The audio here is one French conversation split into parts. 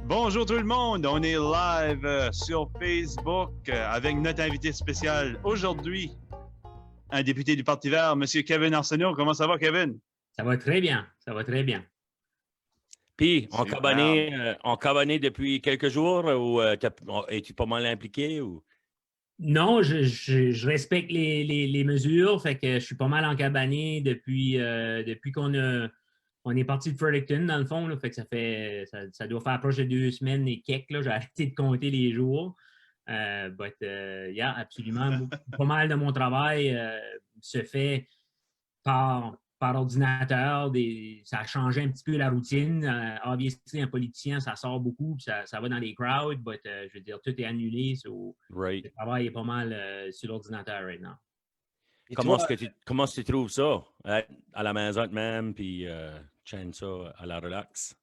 Bonjour tout le monde, on est live sur Facebook avec notre invité spécial aujourd'hui, un député du Parti vert, M. Kevin Arsenault. Comment ça va, Kevin? Ça va très bien, ça va très bien. Puis, en Superbe. Cabernet depuis quelques jours ou es-tu pas mal impliqué? Ou... Non, je respecte les mesures, fait que je suis pas mal encabané depuis qu'on on est parti de Fredericton, dans le fond, là, fait que ça doit faire proche de 2 semaines et quelques, là, j'ai arrêté de compter les jours. Absolument. Pas mal de mon travail se fait par ordinateur. Ça a changé un petit peu la routine. Obviously, un politicien, ça sort beaucoup, puis ça va dans les crowds, mais je veux dire, tout est annulé. Le travail est pas mal sur l'ordinateur right now. Comment est-ce que tu trouves ça? À la maison même, puis chaîne ça à la relax?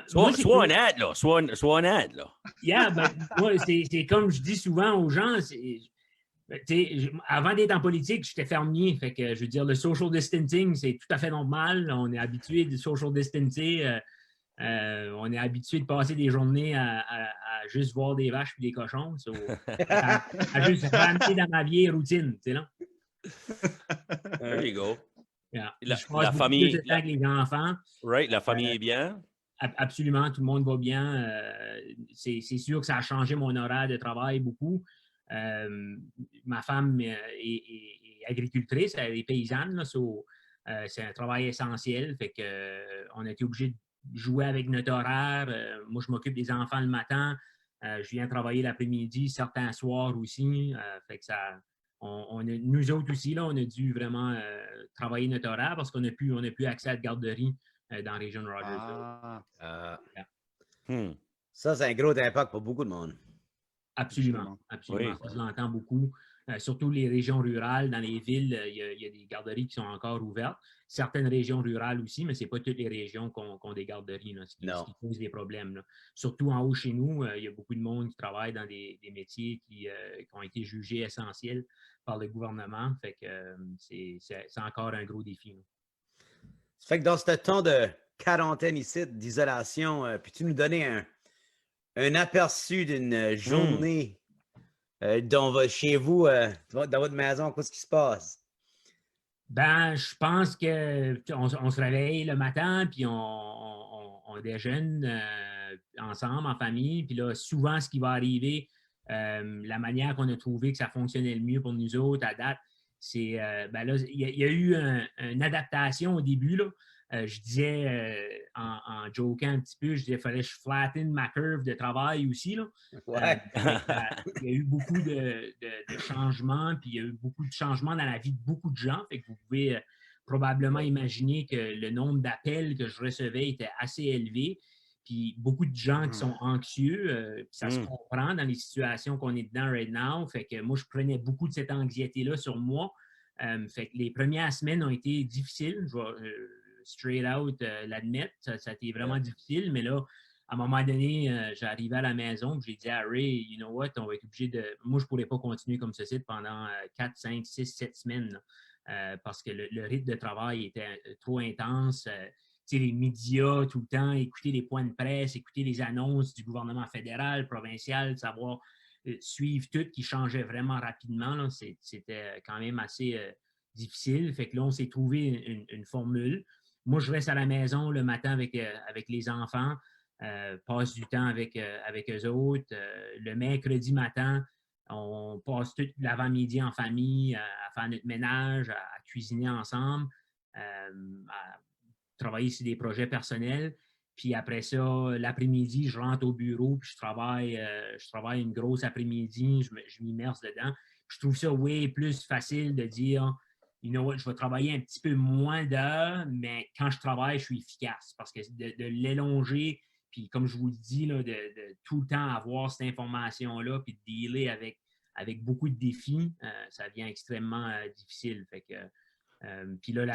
Sois honnête, là. Sois honnête, là. Yeah, moi, c'est comme je dis souvent aux gens, avant d'être en politique, j'étais fermier. Fait que, je veux dire, le social distancing, c'est tout à fait normal. On est habitué de social distancer. On est habitué de passer des journées à juste voir des vaches et des cochons. À juste ramener dans ma vieille routine, tu sais, là. There you go. Yeah. Je passe beaucoup plus de temps avec les enfants. Right, la famille est bien? Absolument, tout le monde va bien. C'est sûr que ça a changé mon horaire de travail beaucoup. Ma femme est agricultrice, elle est paysanne, là, c'est un travail essentiel. Fait que, on a été obligé de jouer avec notre horaire. Moi, je m'occupe des enfants le matin. Je viens travailler l'après-midi, certains soirs aussi. Fait que nous autres aussi, là, on a dû vraiment travailler notre horaire parce qu'on n'a plus accès à la garderie dans la région de Rogersville. Ça, c'est un gros impact pour beaucoup de monde. Absolument. Oui. Ça, je l'entends beaucoup. Surtout les régions rurales, dans les villes, il y a des garderies qui sont encore ouvertes. Certaines régions rurales aussi, mais ce n'est pas toutes les régions qui ont des garderies, là, ce qui pose des problèmes. Là. Surtout en haut chez nous, il y a beaucoup de monde qui travaille dans des métiers qui ont été jugés essentiels par le gouvernement. Fait que c'est encore un gros défi. Là. Ça fait que dans ce temps de quarantaine ici, d'isolation, puis-tu nous donner un aperçu d'une journée chez vous, dans votre maison, qu'est-ce qui se passe? Ben, je pense qu'on se réveille le matin, puis on déjeune ensemble, en famille. Puis là, souvent, ce qui va arriver, la manière qu'on a trouvé que ça fonctionnait le mieux pour nous autres à date, c'est, là, il y a eu une adaptation au début, là. Je disais, en jokant un petit peu, je disais qu'il fallait que je flatten ma curve de travail aussi, là. Ouais. Il y a eu beaucoup de changements, puis il y a eu beaucoup de changements dans la vie de beaucoup de gens. Fait que vous pouvez probablement imaginer que le nombre d'appels que je recevais était assez élevé. Puis beaucoup de gens qui sont anxieux, puis ça se comprend dans les situations qu'on est dedans right now. Fait que moi, je prenais beaucoup de cette anxiété-là sur moi. Fait que les premières semaines ont été difficiles. Je vais straight out l'admettre. Ça a été vraiment difficile, mais là, à un moment donné, j'arrivais à la maison et j'ai dit à Ray, you know what, on va être obligé de... Moi, je ne pourrais pas continuer comme ceci pendant 4, 5, 6, 7 semaines parce que le rythme de travail était trop intense. Les médias tout le temps, écouter les points de presse, écouter les annonces du gouvernement fédéral, provincial, savoir suivre tout qui changeait vraiment rapidement. Là, c'était quand même assez difficile. Fait que là, on s'est trouvé une formule. Moi, je reste à la maison le matin avec les enfants, passe du temps avec eux autres. Le mercredi matin, on passe tout l'avant-midi en famille à faire notre ménage, à cuisiner ensemble, à travailler sur des projets personnels. Puis après ça, l'après-midi, je rentre au bureau puis je travaille une grosse après-midi, je m'immerse dedans. Je trouve ça plus facile de dire you know what, je vais travailler un petit peu moins d'heures, mais quand je travaille, je suis efficace. Parce que de l'élonger, puis comme je vous le dis, là, de tout le temps avoir cette information-là, puis de dealer avec beaucoup de défis, ça devient extrêmement difficile. Fait que, puis là,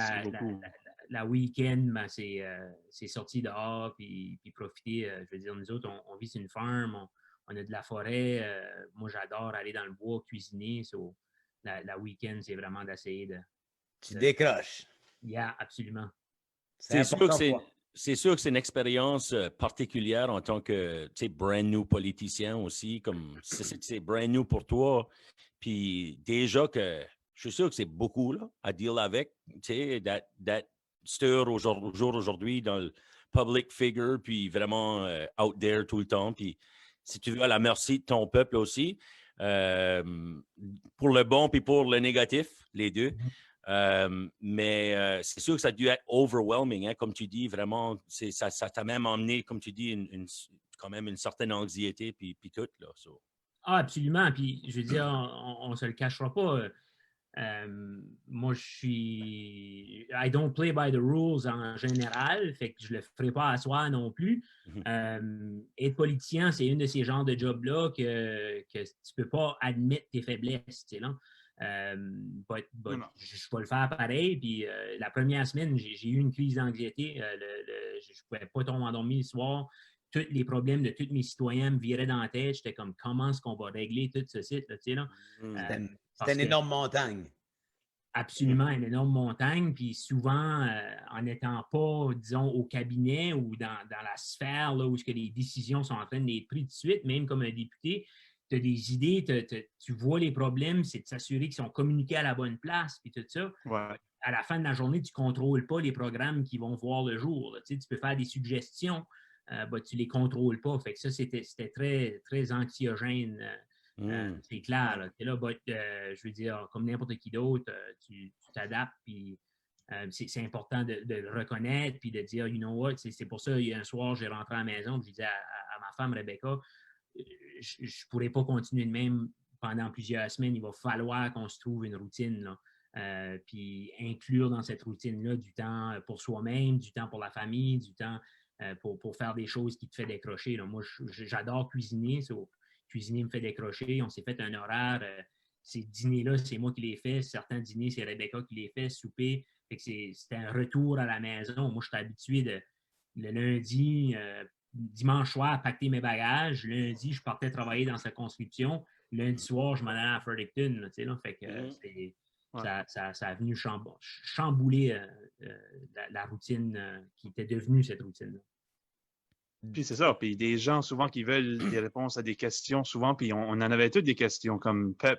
la week-end, ben, c'est sorti dehors, puis profiter. Je veux dire, nous autres, on vit sur une ferme, on a de la forêt. Moi, j'adore aller dans le bois, cuisiner. La week-end, c'est vraiment d'essayer de... Tu décroches. Yeah, absolument. C'est sûr que c'est sûr que c'est une expérience particulière en tant que, brand new politicien aussi, comme c'est brand new pour toi. Puis déjà que je suis sûr que c'est beaucoup là, à deal avec, d'être stir au jour aujourd'hui dans le public figure, puis vraiment out there tout le temps. Puis si tu veux, à la merci de ton peuple aussi, pour le bon puis pour le négatif, les deux. Mais c'est sûr que ça a dû être overwhelming, hein, comme tu dis, vraiment, ça t'a même emmené, comme tu dis, quand même une certaine anxiété, puis tout, là. So. Ah, absolument. Puis, je veux dire, on ne se le cachera pas. Moi, je suis... I don't play by the rules en général, fait que je le ferai pas à soi non plus. Être politicien, c'est une de ces genres de jobs-là que tu peux pas admettre tes faiblesses, tu sais, là. Je vais le faire pareil. Puis la première semaine, j'ai eu une crise d'anxiété. Je ne pouvais pas tomber endormi le soir. Tous les problèmes de tous mes citoyens me viraient dans la tête. J'étais comme, comment est-ce qu'on va régler tout ce site? Là, tu sais, là? C'est une énorme montagne. Absolument, une énorme montagne. Puis souvent, en n'étant pas, disons, au cabinet ou dans la sphère là, où les décisions sont en train d'être prises tout de suite, même comme un député, tu as des idées, tu vois les problèmes, c'est de s'assurer qu'ils sont communiqués à la bonne place, puis tout ça. Ouais. À la fin de la journée, tu ne contrôles pas les programmes qui vont voir le jour. Tu peux faire des suggestions, tu ne les contrôles pas. Fait que ça, c'était très, très anxiogène. C'est clair. Là. Là, je veux dire, comme n'importe qui d'autre, tu t'adaptes, puis c'est important de le reconnaître, puis de dire, you know what, c'est pour ça, un soir, j'ai rentré à la maison, puis je disais à ma femme, Rebecca, je ne pourrais pas continuer de même pendant plusieurs semaines. Il va falloir qu'on se trouve une routine, là. Puis inclure dans cette routine-là du temps pour soi-même, du temps pour la famille, du temps pour faire des choses qui te fait décrocher. Là. Moi, j'adore cuisiner. Cuisiner me fait décrocher. On s'est fait un horaire. Ces dîners-là, c'est moi qui les fais. Certains dîners, c'est Rebecca qui les fait. Souper. C'était un retour à la maison. Moi, je suis habitué le lundi, dimanche soir, pacter mes bagages. Lundi, je partais travailler dans sa conscription. Lundi soir, je m'en allais à Fredericton. Là, là, fait que ça a venu chambouler la routine qui était devenue cette routine-là. Puis c'est ça. Puis des gens souvent qui veulent des réponses à des questions, souvent, puis on en avait toutes des questions comme PEP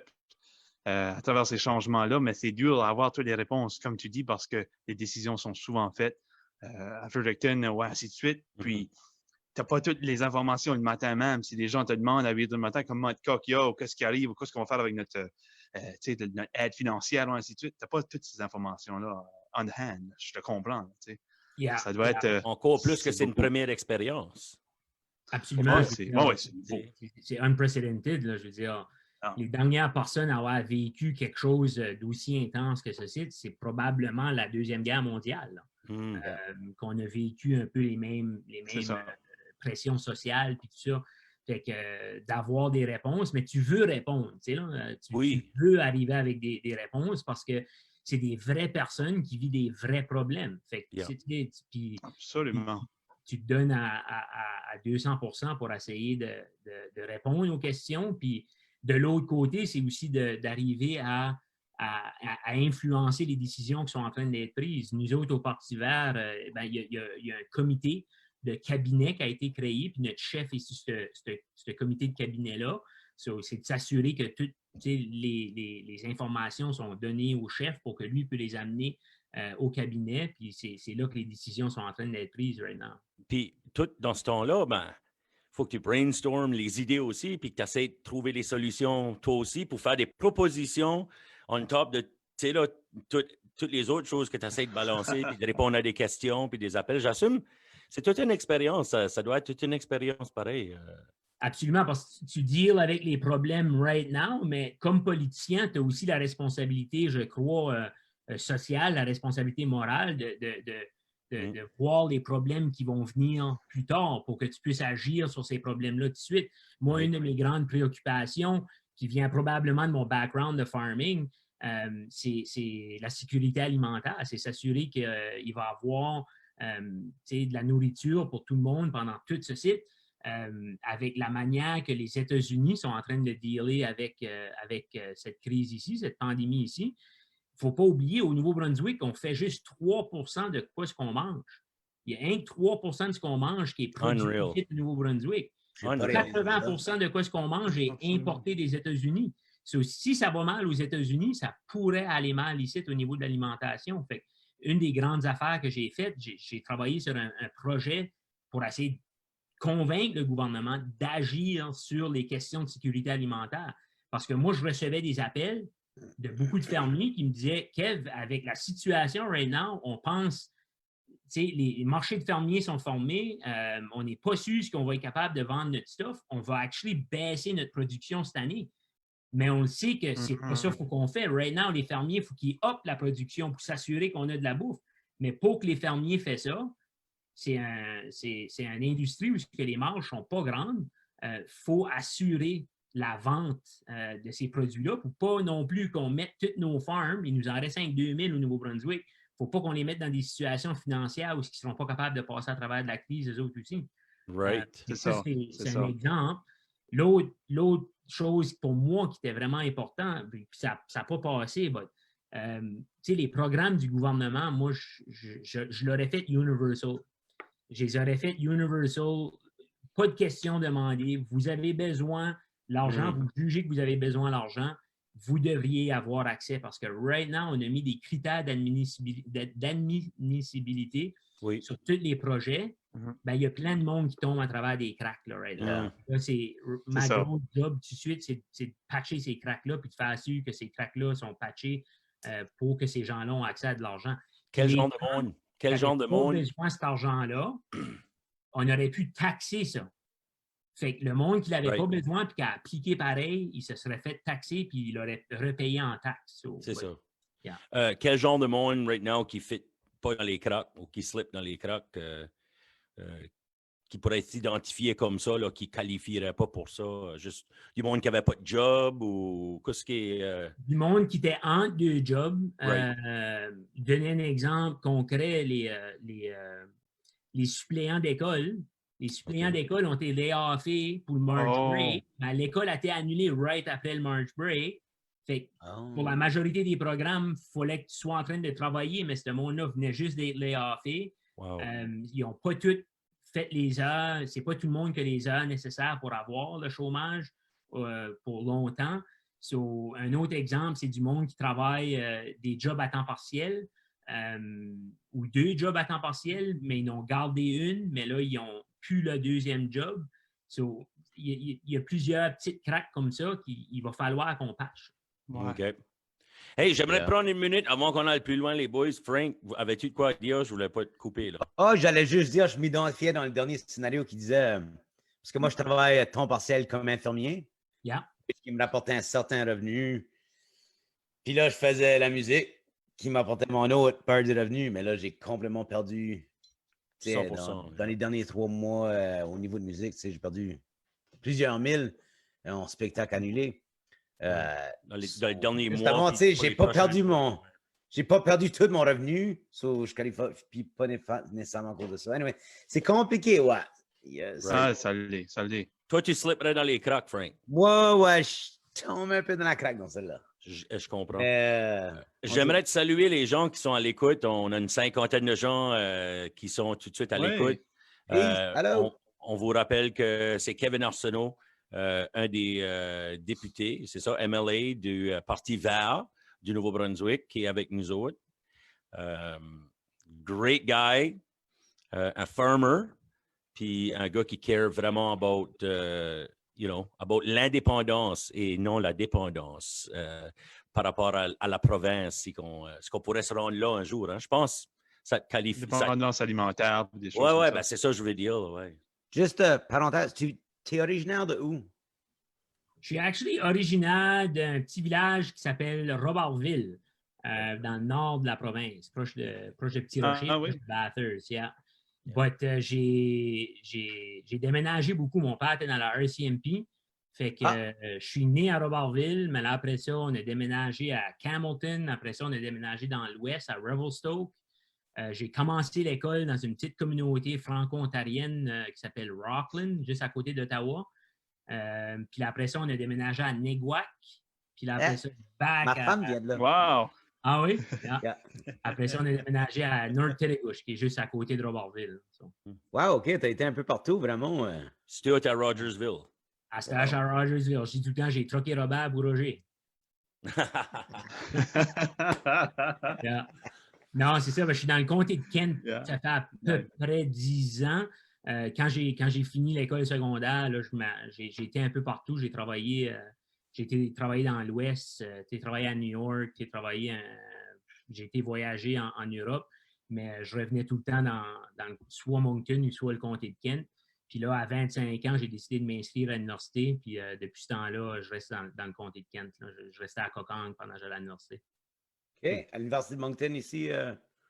à travers ces changements-là, mais c'est dur à avoir toutes les réponses, comme tu dis, parce que les décisions sont souvent faites à Fredericton, ouais, ainsi de suite. Puis tu n'as pas toutes les informations le matin même. Si les gens te demandent à 8 h du matin comment être coquilla ou qu'est-ce qui arrive ou qu'est-ce qu'on va faire avec notre aide financière ou ainsi de suite, tu n'as pas toutes ces informations-là on hand. Je te comprends. Ça doit être... Encore plus que c'est une première expérience. Absolument. C'est unprecedented, là, je veux dire. Les dernières personnes à avoir vécu quelque chose d'aussi intense que ceci, c'est probablement la Deuxième Guerre mondiale. Qu'on a vécu un peu les mêmes pressions sociales puis tout ça. Fait que d'avoir des réponses, mais tu veux répondre. Tu veux arriver avec des réponses parce que c'est des vraies personnes qui vivent des vrais problèmes. Fait que, absolument. Tu te donnes à 200% pour essayer de répondre aux questions. Puis de l'autre côté, c'est aussi d'arriver à influencer les décisions qui sont en train d'être prises. Nous autres, au Parti vert, il y a un comité de cabinet qui a été créé, puis notre chef est sur ce comité de cabinet-là. C'est de s'assurer que toutes les informations sont données au chef pour que lui puisse les amener au cabinet, puis c'est là que les décisions sont en train d'être prises maintenant. Puis, tout dans ce temps-là, faut que tu brainstormes les idées aussi, puis que tu essaies de trouver des solutions toi aussi pour faire des propositions on top de, toutes les autres choses que tu essaies de balancer, puis de répondre à des questions, puis des appels. J'assume, c'est toute une expérience. Ça doit être toute une expérience pareille. Absolument, parce que tu deals avec les problèmes right now, mais comme politicien, tu as aussi la responsabilité, je crois, sociale, la responsabilité morale de voir les problèmes qui vont venir plus tard pour que tu puisses agir sur ces problèmes-là tout de suite. Moi, une de mes grandes préoccupations, qui vient probablement de mon background de farming, c'est la sécurité alimentaire. C'est s'assurer qu'il va y avoir de la nourriture pour tout le monde pendant tout ce site. Avec la manière que les États-Unis sont en train de dealer avec cette crise ici, cette pandémie ici. Il ne faut pas oublier, au Nouveau-Brunswick, on fait juste 3% de quoi ce qu'on mange. Il y a 1 3 de ce qu'on mange qui est produit ici au Nouveau-Brunswick. 80 de quoi ce qu'on mange est importé des États-Unis. Si ça va mal aux États-Unis, ça pourrait aller mal ici au niveau de l'alimentation. Fait une des grandes affaires que j'ai faites, j'ai travaillé sur un projet pour essayer de convaincre le gouvernement d'agir sur les questions de sécurité alimentaire. Parce que moi, je recevais des appels de beaucoup de fermiers qui me disaient « Kev, avec la situation right now, on pense, les marchés de fermiers sont formés, on n'est pas sûr qu'on va être capable de vendre notre stuff, on va actually baisser notre production cette année. » Mais on le sait que c'est pas ça qu'il faut qu'on fait. Right now, les fermiers, il faut qu'ils uppent la production pour s'assurer qu'on a de la bouffe. Mais pour que les fermiers fassent ça, c'est une industrie où les marges ne sont pas grandes. Il faut assurer la vente de ces produits-là pour pas non plus qu'on mette toutes nos farms, il nous en reste 5-2 000 au Nouveau-Brunswick, il ne faut pas qu'on les mette dans des situations financières où ils ne seront pas capables de passer à travers de la crise, eux autres aussi. Right. C'est un exemple. L'autre chose pour moi qui était vraiment important, puis ça n'a pas passé, les programmes du gouvernement, moi, je l'aurais fait universal. Je les aurais fait universal, pas de question demandée. Vous avez besoin l'argent, vous jugez que vous avez besoin d'argent, vous devriez avoir accès parce que right now, on a mis des critères d'admissibilité sur tous les projets. Ben, il y a plein de monde qui tombe à travers des cracks. Là, right now. Là, ma grosse job tout de suite, c'est de patcher ces cracks-là puis de faire sûr que ces cracks-là sont patchés pour que ces gens-là ont accès à de l'argent. Quel genre de monde? Quel genre de monde? Besoin de cet argent-là, on aurait pu taxer ça. Fait que le monde qui n'avait pas besoin et qui a appliqué pareil, il se serait fait taxer puis il aurait repayé en taxes. C'est ça. Yeah. Quel genre de monde, right now, qui ne fit pas dans les cracks ou qui slip dans les cracks, qui pourrait s'identifier comme ça, là, qui ne qualifierait pas pour ça? Juste du monde qui n'avait pas de job ou qu'est-ce qui est... Du monde qui était entre deux jobs. Donner un exemple concret, les suppléants d'école. Les suppléants d'école ont été layoffés pour le March Break. Ben, l'école a été annulée right après le March Break. Fait pour la majorité des programmes, il fallait que tu sois en train de travailler, mais ce monde-là venait juste d'être layoffé. Wow. Ils n'ont pas tous fait les heures. Ce n'est pas tout le monde qui a les heures nécessaires pour avoir le chômage pour longtemps. Un autre exemple, c'est du monde qui travaille des jobs à temps partiel ou 2 jobs à temps partiel, mais ils en ont gardé une, mais là, ils n'ont plus le deuxième job. Il y a plusieurs petites cracks comme ça qu'il va falloir qu'on patche. Ouais. OK. Hey, j'aimerais prendre une minute avant qu'on aille plus loin, les boys. Frank, avais-tu de quoi dire? Je ne voulais pas te couper, là. J'allais juste dire, je m'identifiais dans le dernier scénario qui disait, parce que moi, je travaille à temps partiel comme infirmier, qui me rapportait un certain revenu. Puis là, je faisais la musique qui m'apportait mon autre part de revenus, mais là, j'ai complètement perdu. 100%. Dans les derniers 3 mois, au niveau de musique, j'ai perdu plusieurs mille en spectacle annulé. Dans les derniers mois. J'ai pas perdu tout mon revenu. Je qualifie pas nécessairement à cause de ça. Anyway, c'est compliqué, ouais. Ça l'est. Toi, tu slipperais dans les cracks, Frank. Moi, je tombe un peu dans la craque dans celle-là. Je comprends. J'aimerais te saluer les gens qui sont à l'écoute. On a une 50aine de gens qui sont tout de suite à l'écoute. On vous rappelle que c'est Kevin Arsenault, un des députés, c'est ça, MLA du Parti vert du Nouveau-Brunswick, qui est avec nous autres. Great guy, un farmer, puis un gars qui care vraiment about l'indépendance et non la dépendance par rapport à la province, ce qu'on pourrait se rendre là un jour. Hein. Je pense que ça te qualifie. Dépendance alimentaire, des choses comme ça. Ben, c'est ça que je veux dire. Ouais. Juste parenthèse, tu es originaire de où? Je suis actually originaire d'un petit village qui s'appelle Robertville, dans le nord de la province, proche de Petit Rocher, proche de Bathurst. Yeah. But j'ai déménagé beaucoup. Mon père était dans la RCMP. Fait que je suis né à Robertville, mais là, après ça, on a déménagé à Campbellton. Après ça, on a déménagé dans l'ouest, à Revelstoke. J'ai commencé l'école dans une petite communauté franco-ontarienne qui s'appelle Rockland, juste à côté d'Ottawa. Puis après ça, on a déménagé à Neguac. Puis là, après ça, Ma femme vient de là. Wow! Ah oui? Yeah. Yeah. Après ça, on a déménagé à North Telegouche, qui est juste à côté de Robertville. So. Wow, OK, t'as été un peu partout, vraiment. Stuart à Rogersville. À stage à Rogersville. Je dis tout le temps, j'ai troqué Robert pour Roger. Yeah. Non, c'est ça. Je suis dans le comté de Kent. Yeah. Ça fait à peu près 10 ans. Quand j'ai fini l'école secondaire, là, j'ai été un peu partout. J'ai travaillé dans l'Ouest, j'ai travaillé à New York, j'ai été voyager en Europe, mais je revenais tout le temps dans soit Moncton ou soit le comté de Kent. Puis là, à 25 ans, j'ai décidé de m'inscrire à l'université. Puis depuis ce temps-là, je reste dans le comté de Kent. Là. Je restais à Cockang pendant que j'allais à l'université. OK, à l'Université de Moncton ici.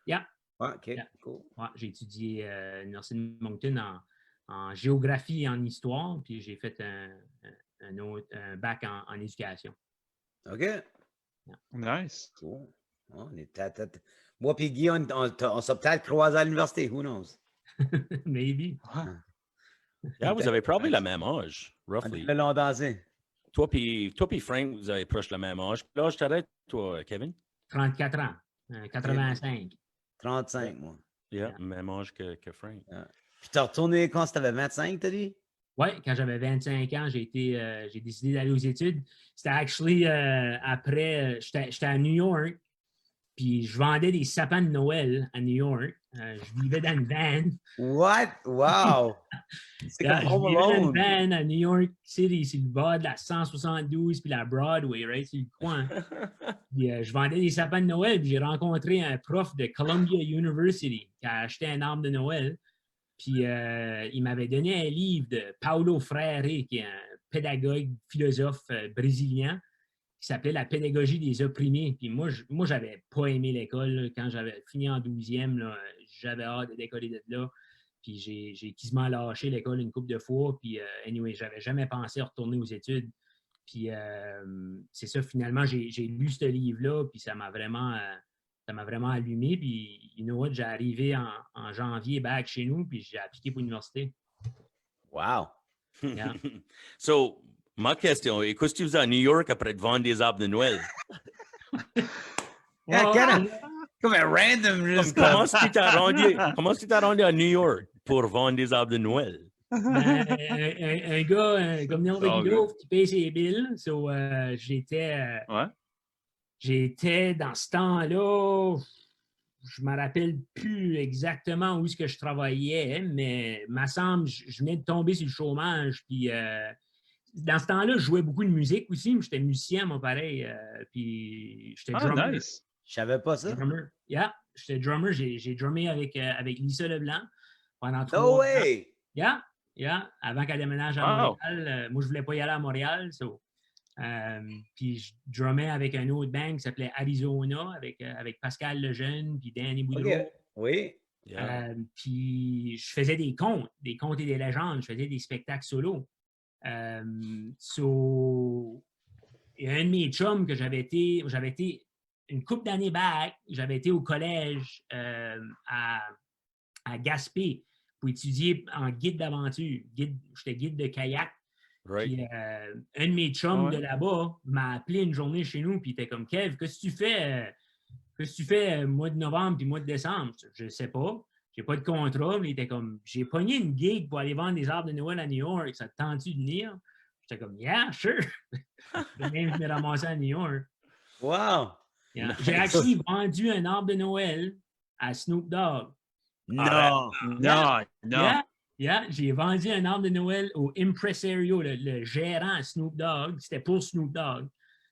Yeah. Ouais, OK, Yeah. cool. Ouais, j'ai étudié à l'Université de Moncton en géographie et en histoire, puis j'ai fait un bac en éducation. OK. Yeah. Nice. Cool. Moi et Guy, on s'est peut-être croisés à l'université. Who knows? Maybe. Yeah, vous avez probablement le même âge, roughly. Le long dansé. Toi puis Frank, vous avez proche le même âge. Là, je t'arrête, toi, Kevin. 34 ans. 85. 35, moi. Yeah, même âge que Frank. Puis t'as retourné quand tu avais 25, t'as dit? Oui, quand j'avais 25 ans, j'ai décidé d'aller aux études. C'était actually après, j'étais à New York, puis je vendais des sapins de Noël à New York. Je vivais dans une van. What? Wow! C'est comme Je Home vivais dans Alone. une van à New York City, c'est le bas de la 172 puis la Broadway, right? C'est le coin. Puis, je vendais des sapins de Noël, puis j'ai rencontré un prof de Columbia University qui a acheté un arbre de Noël. Puis il m'avait donné un livre de Paulo Freire, qui est un pédagogue, philosophe brésilien, qui s'appelait La pédagogie des opprimés. Puis moi, j'avais pas aimé l'école. Quand j'avais fini en 12e, là, j'avais hâte de décoller de là. Puis j'ai quasiment lâché l'école une couple de fois. Puis anyway, j'avais jamais pensé à retourner aux études. Puis c'est ça, finalement, j'ai lu ce livre-là, puis ça m'a vraiment allumé. Puis, you know what, j'ai arrivé en janvier back chez nous, puis j'ai appliqué pour l'université. Wow! Yeah. So, ma question est, qu'est-ce que tu faisais à New York après de vendre des arbres de Noël? Comme un random, juste Comment est-ce que tu t'es rendu à New York pour vendre des arbres de Noël? Ben, un gars comme Neil Guido qui paye ses billes. So, j'étais dans ce temps-là, je ne me rappelle plus exactement où est-ce que je travaillais, mais il me semble je venais de tomber sur le chômage. Puis, dans ce temps-là, je jouais beaucoup de musique aussi. J'étais musicien, moi, pareil. Puis, j'étais drummer. Nice. Je savais pas ça. Drummer. Yeah, j'étais drummer. J'ai drummé avec Lisa Leblanc pendant 3 No ans. way! Yeah, avant qu'elle déménage à Montréal. Moi, je ne voulais pas y aller à Montréal. So, puis je drummais avec un autre band qui s'appelait Arizona, avec Pascal Lejeune, puis Danny Boudreau. Okay. Oui. Puis je faisais des contes et des légendes. Je faisais des spectacles solo. So, et un de mes chums que j'avais été une couple d'années back, j'avais été au collège à Gaspé pour étudier en guide d'aventure. J'étais guide de kayak. Right. Puis, un de mes chums de là-bas m'a appelé une journée chez nous, puis il était comme, Kev, qu'est-ce que tu fais? Qu'est-ce que tu fais mois de novembre puis mois de décembre? Je ne sais pas. J'ai pas de contrat, mais il était comme, j'ai pogné une gig pour aller vendre des arbres de Noël à New York. Ça te tente-tu de venir? J'étais comme, yeah, sure. J'ai même me ramasser à New York. Wow! Yeah. J'ai actually vendu un arbre de Noël à Snoop Dogg. Non! Yeah, j'ai vendu un arbre de Noël au impresario, le gérant à Snoop Dogg. C'était pour Snoop Dogg.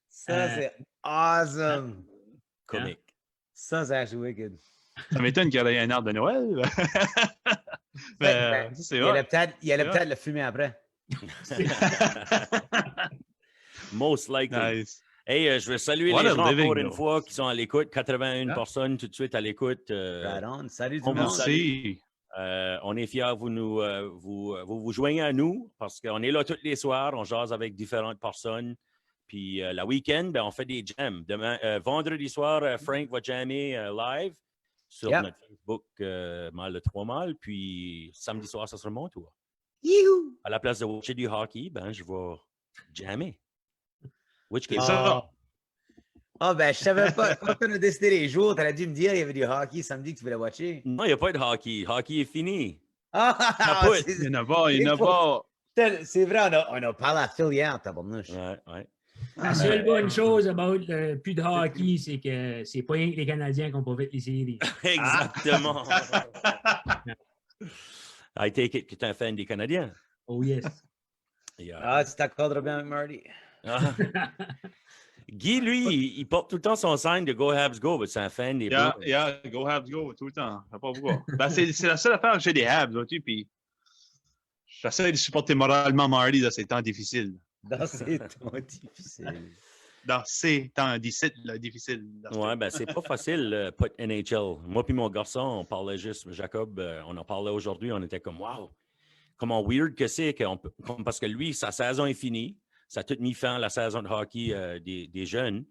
Ça, c'est awesome! Comique. Ça, c'est actually wicked. Ça m'étonne qu'il y ait un arbre de Noël. Mais, c'est il allait peut-être le fumer après. Most likely. Nice. Hey, je veux saluer les gens encore une fois qui sont à l'écoute. 81 personnes tout de suite à l'écoute. Salut tout le monde. Merci. On est fiers, vous joignez à nous parce qu'on est là tous les soirs, on jase avec différentes personnes. Puis le week-end, on fait des jams. Vendredi soir, Frank va jammer live sur notre Facebook Mal de 3 Mal. Puis samedi soir, ça sera mon tour. Youhou! À la place de watcher du hockey, je vais jammer. Which game? Ah, ben, je savais pas. Quand on a décidé les jours, tu aurais dû me dire qu'il y avait du hockey samedi que tu voulais watcher. Non, il n'y a pas de hockey. Hockey est fini. Ah, Capote. Il y en a pas, il y en a pas. c'est vrai, on a parlé à Phil hier, tabarnouche. Ouais, ouais. La seule bonne chose about le plus de hockey, c'est que c'est pas rien que les Canadiens qui n'ont pas fait les séries. Exactement. I take it que tu es un fan des Canadiens. Oh yes. Yeah. Ah, tu t'accorderas bien avec Marty. Ah. Guy, lui, il porte tout le temps son sign de Go Habs Go, mais c'est un fan des Bruins. Yeah, go Habs, go, tout le temps. Je sais pas pourquoi. Ben, c'est la seule affaire que j'ai des Habs, vois-tu, puis j'essaie de supporter moralement Marty dans ces temps difficiles. Dans ces temps difficiles. Dans ces temps difficiles. Ouais, ben c'est pas facile, pas de NHL. Moi puis mon garçon, on parlait juste, Jacob, on en parlait aujourd'hui, on était comme, wow, comment weird que c'est, parce que lui, sa saison est finie, ça a tout mis fin à la saison de hockey des jeunes.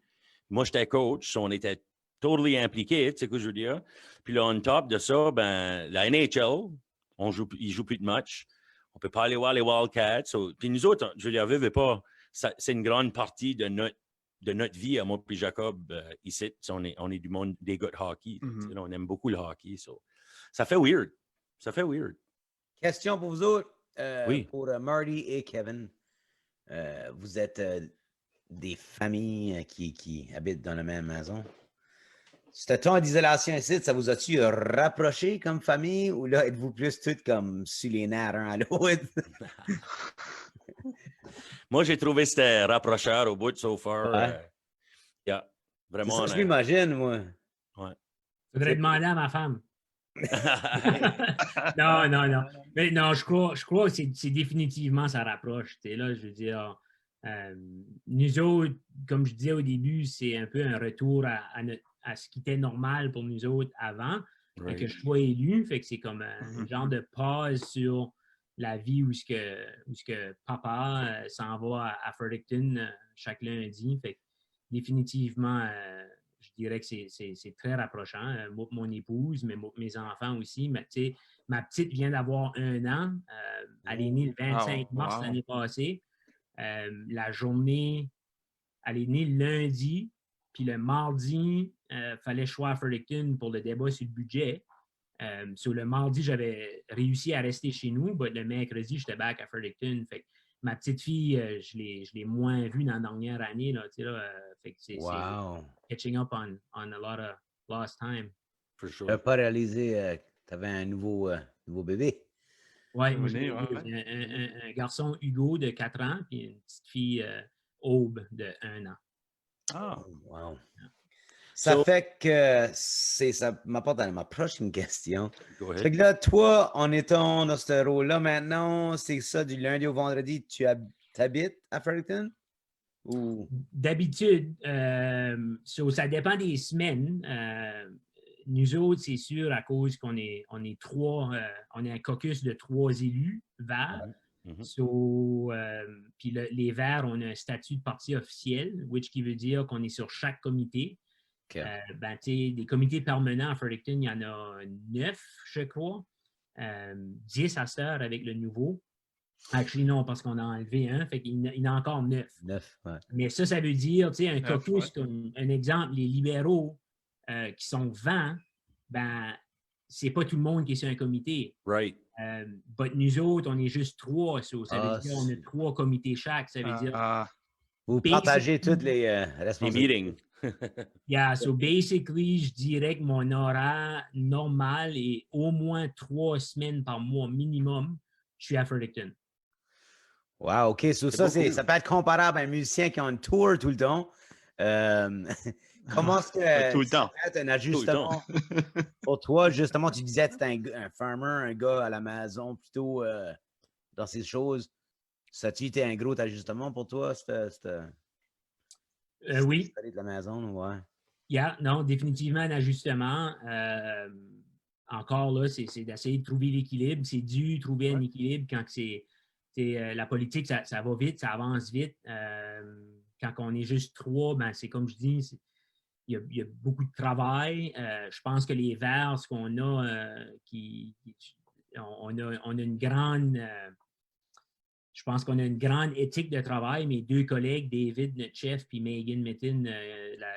Moi, j'étais coach, on était totally impliqués, tu sais ce que je veux dire. Puis là, on top de ça, ben, la NHL, ils jouent plus de matchs. On peut pas aller voir les Wildcats. Puis nous autres, je veux dire, veux pas, c'est une grande partie de notre vie, à moi et Jacob, ici. On est du monde des gars de hockey. Mm-hmm. On aime beaucoup le hockey. Ça fait weird. Ça fait weird. Question pour vous autres. Oui. Pour Marty et Kevin. Vous êtes des familles qui habitent dans la même maison. Ce temps d'isolation ici, ça vous a-tu rapproché comme famille ou là, êtes-vous plus toutes comme sur les nerfs un à l'autre? Moi, j'ai trouvé que c'était rapprocheur au bout de so far. Ouais. Yeah, vraiment. C'est ça, je m'imagine, moi. Ouais. Faudrait demander à ma femme. Non. Mais non, je crois que c'est définitivement ça rapproche. Là, je veux dire, nous autres, comme je disais au début, c'est un peu un retour à ce qui était normal pour nous autres avant, Right. que je sois élu. Fait que c'est comme un genre de pause sur la vie où ce que papa s'en va à Fredericton chaque lundi. Fait que définitivement, je dirais que c'est très rapprochant. Moi, mon épouse, mais mes enfants aussi. Mais, ma petite vient d'avoir 1 an. Elle est née le 25 mars l'année passée. La journée, elle est née le lundi, puis le mardi, il fallait que je sois à Fredericton pour le débat sur le budget. Sur le mardi, j'avais réussi à rester chez nous, mais le mercredi, j'étais back à Fredericton. Fait que ma petite fille, je l'ai moins vue dans la dernière année. Là, fait que c'est catching up on a lot of lost time. For sure. Je n'avais pas réalisé que tu avais un nouveau bébé. Oui, moi, j'ai un garçon Hugo de 4 ans et une petite fille Aube de 1 an. Ah. Wow. Ça fait que ça m'apporte à ma prochaine question. Fait que là, toi, en étant dans ce rôle-là maintenant, c'est ça, du lundi au vendredi, tu habites à Fredericton? Ou... D'habitude, ça dépend des semaines. Nous autres, c'est sûr, à cause qu'on est 3, on est un caucus de 3 élus verts. Puis les verts, on a un statut de parti officiel, qui veut dire qu'on est sur chaque comité. Okay. Des comités permanents à Fredericton, il y en a 9, je crois. 10 à cette heure avec le nouveau. Actually, non, parce qu'on a enlevé un, fait qu'il y en a encore 9. 9, ouais. Mais ça veut dire, un caucus, comme un exemple, les libéraux qui sont 20, ben, c'est pas tout le monde qui est sur un comité. Right. But nous autres, on est juste 3. Ça veut dire qu'on a 3 comités chaque. Ça veut dire... Vous partagez toutes les responsabilités. Yeah, so basically, je dirais que mon horaire normal est au moins 3 semaines par mois minimum. Je suis à Fredericton. Wow, OK. So ça peut être comparable à un musicien qui a une tour tout le temps. Comment est-ce que tout le temps. Ça peut être un ajustement pour toi? Justement, tu disais que tu es un farmer, un gars à la maison plutôt dans ces choses. Ça a-tu été un gros ajustement pour toi? Oui. De la maison, ouais. Yeah, non, définitivement un ajustement. Encore là, c'est d'essayer de trouver l'équilibre. C'est dur de trouver un équilibre quand c'est la politique, ça va vite, ça avance vite. Quand on est juste 3, ben, c'est comme je dis, il y a beaucoup de travail. Je pense que les Verts, ce qu'on a, on a une grande... Je pense qu'on a une grande éthique de travail. Mes 2 collègues, David, notre chef, puis Megan Mittin,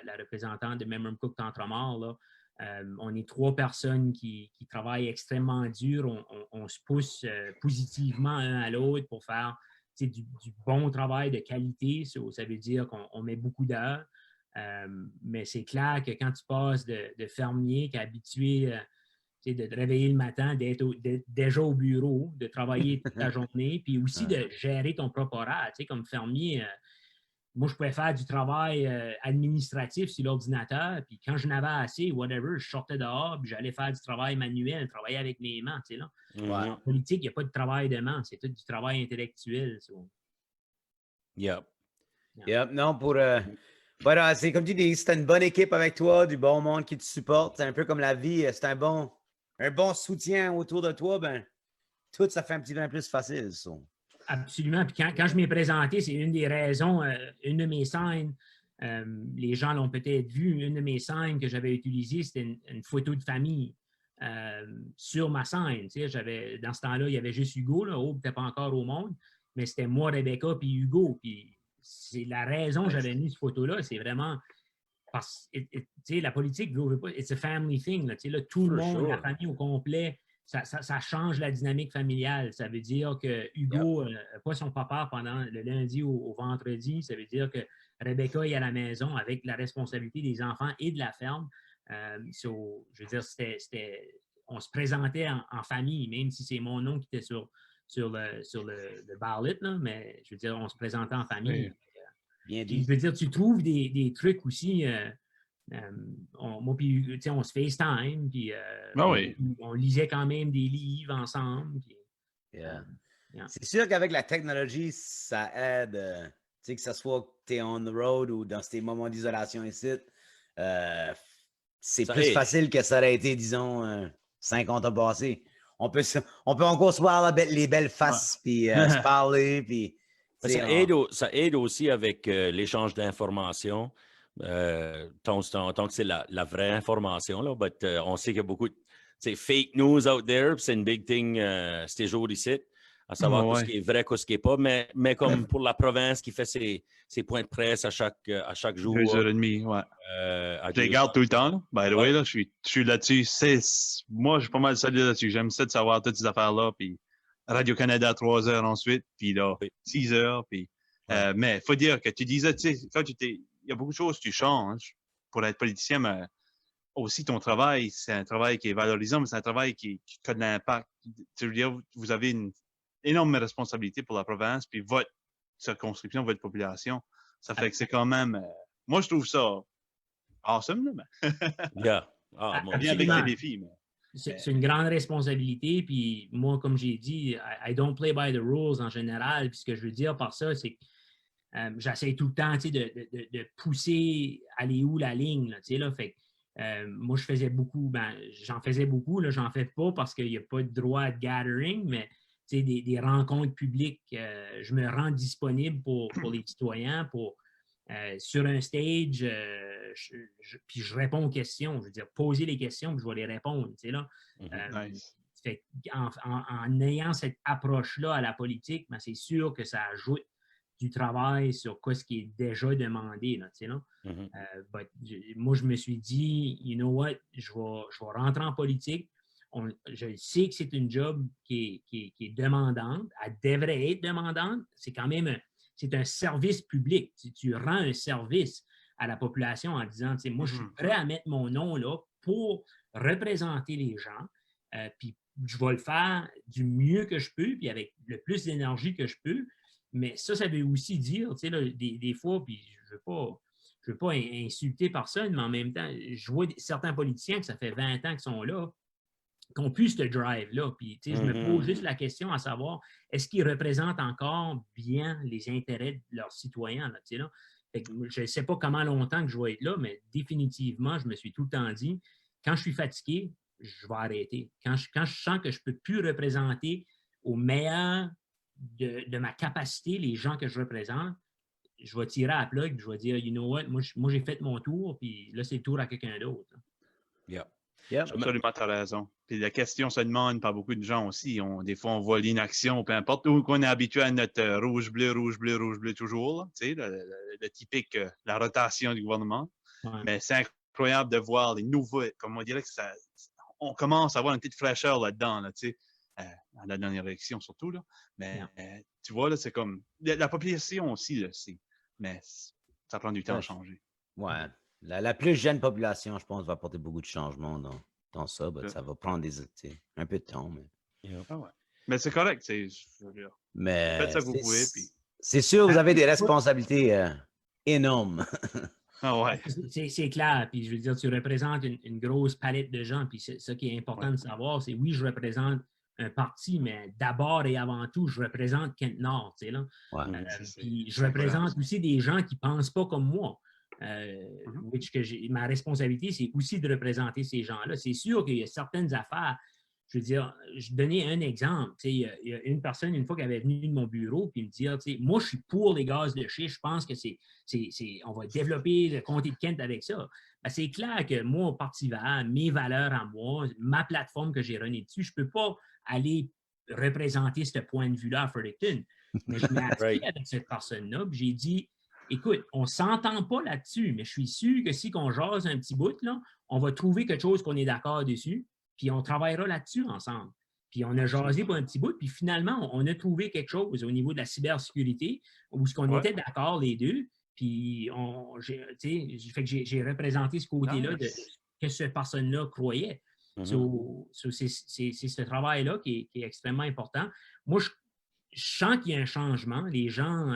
la représentante de Memram Cook Tentramar, là, on est 3 personnes qui travaillent extrêmement dur. On se pousse positivement un à l'autre pour faire du bon travail de qualité. Ça veut dire qu'on met beaucoup d'heures. Mais c'est clair que quand tu passes de fermier qui est habitué de te réveiller le matin, d'être déjà au bureau, de travailler toute la journée, puis aussi de gérer ton propre horaire. Comme fermier, moi, je pouvais faire du travail administratif sur l'ordinateur, puis quand je n'avais assez, whatever, je sortais dehors, puis j'allais faire du travail manuel, travailler avec mes mains. Là. En politique, il n'y a pas de travail de main, c'est tout du travail intellectuel. Yep. Non, voilà, c'est comme tu dis, c'est une bonne équipe avec toi, du bon monde qui te supporte. C'est un peu comme la vie, c'est un bon soutien autour de toi, ben tout ça fait un petit peu plus facile. Ça. Absolument. Puis quand je m'ai présenté, c'est une des raisons, une de mes scènes, les gens l'ont peut-être vu, une de mes scènes que j'avais utilisée, c'était une photo de famille sur ma scène. Dans ce temps-là, il y avait juste Hugo, là, Aube n'était pas encore au monde, mais c'était moi, Rebecca, puis Hugo. Puis c'est la raison que j'avais mis cette photo-là, c'est vraiment parce que la politique, it's a family thing. Là, tout le monde, la famille au complet, ça change la dynamique familiale. Ça veut dire que Hugo n'a pas son papa pendant le lundi au vendredi. Ça veut dire que Rebecca est à la maison avec la responsabilité des enfants et de la ferme. Je veux dire, on se présentait en famille, même si c'est mon nom qui était sur le ballot, là, mais je veux dire, on se présentait en famille. Bien dit. Je veux dire, tu trouves des trucs aussi. Moi, puis, on se FaceTime, puis on lisait quand même des livres ensemble. Puis, C'est sûr qu'avec la technologie, ça aide. Que ce soit que tu es on the road ou dans ces moments d'isolation ici, c'est plus facile que ça aurait été, disons, 50 ans passés. On peut encore se voir les belles faces, puis se parler, puis... Ça aide aussi avec l'échange d'informations, tant que c'est la vraie information. Là, on sait qu'il y a beaucoup de fake news out there, c'est une big thing ces jours ici, à savoir ce qui est vrai, ce qui n'est pas. Mais comme pour la province qui fait ses points de presse à chaque jour. 2h30, ouais. Je les garde tout le temps. Là. By the way, là, je suis là-dessus. Moi, je suis pas mal solide là-dessus. J'aime ça de savoir toutes ces affaires-là, puis Radio-Canada, 3 heures ensuite, puis là, 6 heures. Puis, mais il faut dire que tu disais, tu sais, quand il y a beaucoup de choses que tu changes pour être politicien, mais aussi ton travail, c'est un travail qui est valorisant, mais c'est un travail qui a de l'impact. Tu veux dire, vous avez une énorme responsabilité pour la province, puis votre circonscription, votre population. Ça fait que c'est quand même... moi, je trouve ça awesome, là, mais... bien avec les défis, mais... C'est une grande responsabilité, puis moi, comme j'ai dit, I don't play by the rules en général, puis ce que je veux dire par ça, c'est que j'essaie tout le temps de pousser, aller où la ligne, là, fait moi, je faisais beaucoup, j'en faisais beaucoup, là, j'en fais pas parce qu'il n'y a pas de droit de gathering, mais des rencontres publiques, je me rends disponible pour les citoyens, sur un stage, puis je réponds aux questions. Je veux dire, poser les questions, puis je vais les répondre. Là. Nice. En ayant cette approche-là à la politique, c'est sûr que ça ajoute du travail sur ce qui est déjà demandé. Là. Moi, je me suis dit, you know what, je vais rentrer en politique. Je sais que c'est une job qui est demandante. Elle devrait être demandante. C'est quand même c'est un service public. Tu rends un service à la population en disant, moi, je suis prêt à mettre mon nom là pour représenter les gens, puis je vais le faire du mieux que je peux, puis avec le plus d'énergie que je peux. Mais ça veut aussi dire, des fois, puis je veux pas insulter personne, mais en même temps, je vois certains politiciens que ça fait 20 ans qu'ils sont là, qui ont plus ce drive-là. Puis, je me pose juste la question à savoir, est-ce qu'ils représentent encore bien les intérêts de leurs citoyens? Là, Fait que je ne sais pas comment longtemps que je vais être là, mais définitivement, je me suis tout le temps dit, quand je suis fatigué, je vais arrêter. Quand je sens que je ne peux plus représenter au meilleur de ma capacité les gens que je représente, je vais tirer à la plug, je vais dire, you know what, moi j'ai fait mon tour, puis là, c'est le tour à quelqu'un d'autre. Yeah. Yep. Absolument, tu as raison. Puis la question se demande par beaucoup de gens aussi. Des fois, on voit l'inaction, peu importe, où qu'on est habitué à notre rouge-bleu, rouge-bleu, rouge-bleu toujours, là, tu sais, le typique, la rotation du gouvernement. Ouais. Mais c'est incroyable de voir les nouveaux, comme on dirait que on commence à avoir une petite fraîcheur là-dedans, là, tu sais, à la dernière élection surtout, là. Mais tu vois, là, c'est comme, la population aussi, là, mais ça prend du temps à changer. Ouais. La plus jeune population, je pense, va apporter beaucoup de changements dans ça. Ça va prendre un peu de temps. Mais, Ah ouais. Mais c'est correct. Faites ça que vous pouvez. Puis... C'est sûr, vous avez des responsabilités énormes. Ah ouais. C'est clair. Puis je veux dire, tu représentes une grosse palette de gens. Puis ce qui est important de savoir, c'est oui, je représente un parti, mais d'abord et avant tout, je représente Kent Nord. Tu sais, là. Ouais. Puis je représente aussi des gens qui ne pensent pas comme moi. Ma responsabilité, c'est aussi de représenter ces gens-là. C'est sûr qu'il y a certaines affaires. Je veux dire, je donnais un exemple. Il y a une personne, une fois, qui avait venu de mon bureau, puis me dire, moi, je suis pour les gaz de schiste. Je pense que on va développer le comté de Kent avec ça. Ben, c'est clair que moi, au Parti vert, mes valeurs à moi, ma plateforme que j'ai renée dessus, je ne peux pas aller représenter ce point de vue-là à Fredericton. Mais je m'ai assis avec cette personne-là, puis j'ai dit, écoute, on ne s'entend pas là-dessus, mais je suis sûr que si on jase un petit bout, là, on va trouver quelque chose qu'on est d'accord dessus, puis on travaillera là-dessus ensemble. Puis on a jasé pour un petit bout, puis finalement, on a trouvé quelque chose au niveau de la cybersécurité où on était d'accord les deux, puis j'ai représenté ce côté-là de que cette personne-là croyait. C'est ce travail-là qui est extrêmement important. Moi, je sens qu'il y a un changement. Les gens